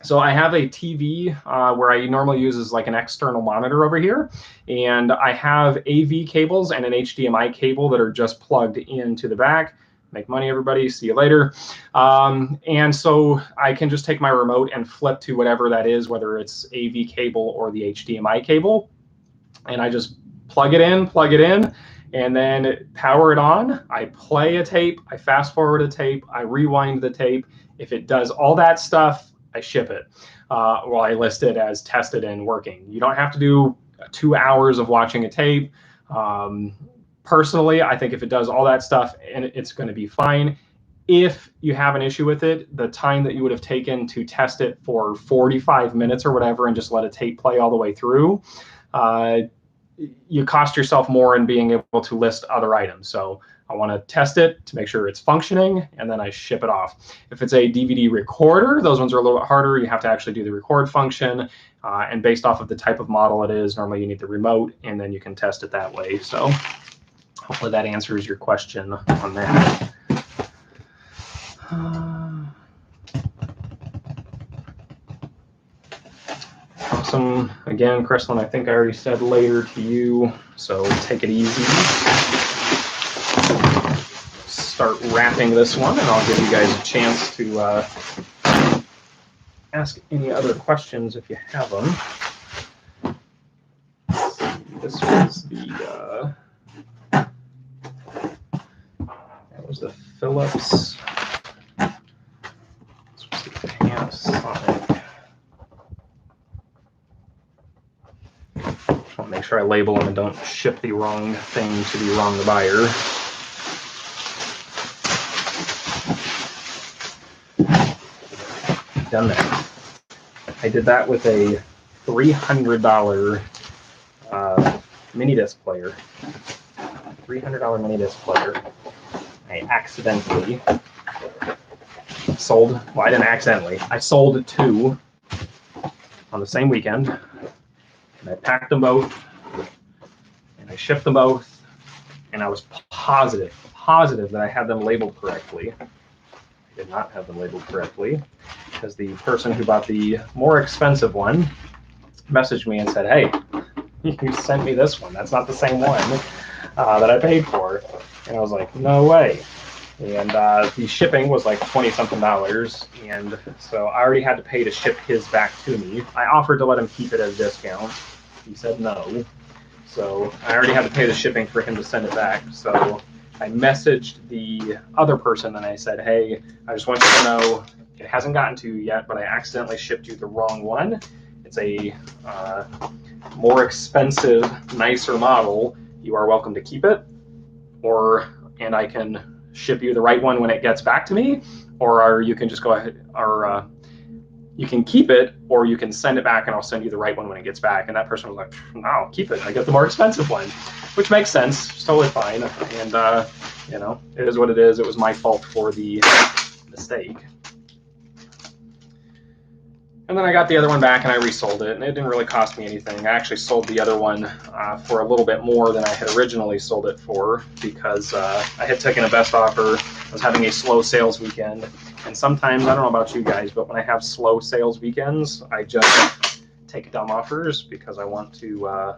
So I have a TV where I normally use as like an external monitor over here, and I have AV cables and an HDMI cable that are just plugged into the back. Make money, everybody. See you later. And so I can just take my remote and flip to whatever that is, whether it's AV cable or the HDMI cable, and I just plug it in, and then power it on. I play a tape, I fast forward a tape, I rewind the tape. If it does all that stuff, I ship it. Well, I list it as tested and working. You don't have to do 2 hours of watching a tape. Personally, I think if it does all that stuff, and it's going to be fine. If you have an issue with it, the time that you would have taken to test it for 45 minutes or whatever and just let a tape play all the way through, you cost yourself more in being able to list other items. So I want to test it to make sure it's functioning, and then I ship it off. If it's a DVD recorder, those ones are a little bit harder. You have to actually do the record function, and based off of the type of model it is, normally you need the remote, and then you can test it that way. So hopefully that answers your question on that. awesome. Again, Kreslin, I think I already said later to you, so take it easy. Start wrapping this one, and I'll give you guys a chance to ask any other questions if you have them. Let's see, this was the that was the Phillips. This was the Panasonic. I want to make sure I label them and don't ship the wrong thing to the wrong buyer. Done that. I did that with a $300 mini disc player. $300 mini disc player. I accidentally sold, well, I didn't accidentally, I sold 2 on the same weekend, and I packed them both, and I shipped them both, and I was positive that I had them labeled correctly. I did not have them labeled correctly, because the person who bought the more expensive one messaged me and said, hey, you sent me this one. That's not the same one that I paid for. And I was like, no way. And the shipping was like $20-something, and so I already had to pay to ship his back to me. I offered to let him keep it as a discount. He said no. So I already had to pay the shipping for him to send it back. So I messaged the other person and I said, hey, I just want you to know it hasn't gotten to you yet, but I accidentally shipped you the wrong one. It's a more expensive, nicer model. You are welcome to keep it, and I can ship you the right one when it gets back to me, or you can just go ahead, or you can keep it, or you can send it back and I'll send you the right one when it gets back. And that person was like, no, I'll keep it. I get the more expensive one, which makes sense. It's totally fine. And, you know, it is what it is. It was my fault for the mistake. And then I got the other one back and I resold it, and it didn't really cost me anything. I actually sold the other one for a little bit more than I had originally sold it for, because I had taken a best offer. I was having a slow sales weekend, and sometimes, I don't know about you guys, but when I have slow sales weekends, I just take dumb offers because I want to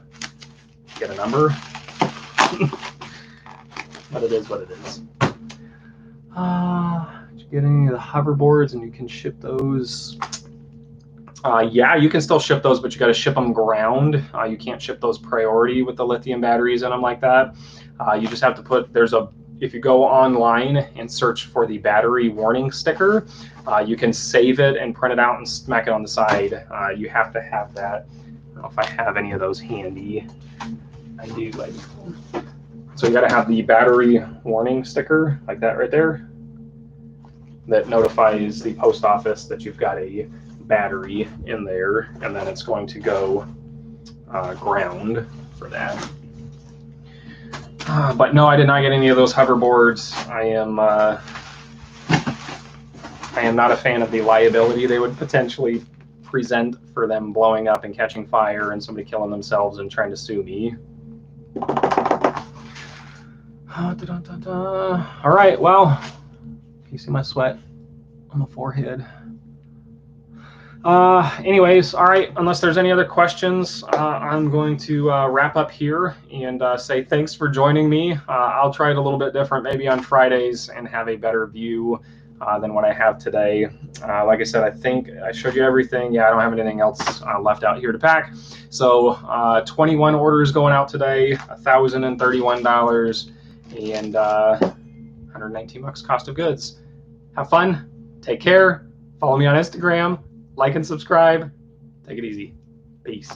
get a number. But it is what it is. Did you get any of the hoverboards, and you can ship those? Yeah, you can still ship those, but you got to ship them ground. You can't ship those priority with the lithium batteries in them like that. You just have to put, if you go online and search for the battery warning sticker, you can save it and print it out and smack it on the side. You have to have that. I don't know if I have any of those handy. I do. So you got to have the battery warning sticker like that right there that notifies the post office that you've got a battery in there, and then it's going to go ground for that. But no, I did not get any of those hoverboards. I am not a fan of the liability they would potentially present for them blowing up and catching fire and somebody killing themselves and trying to sue me. All right, well, you see my sweat on the forehead. Anyways, all right, unless there's any other questions, I'm going to wrap up here and say thanks for joining me. I'll try it a little bit different maybe on Fridays and have a better view than what I have today. Like I said, I think I showed you everything. Yeah, I don't have anything else left out here to pack. So 21 orders going out today, $1,031, and 119 bucks cost of goods. Have fun. Take care. Follow me on Instagram. Like and subscribe. Take it easy. Peace.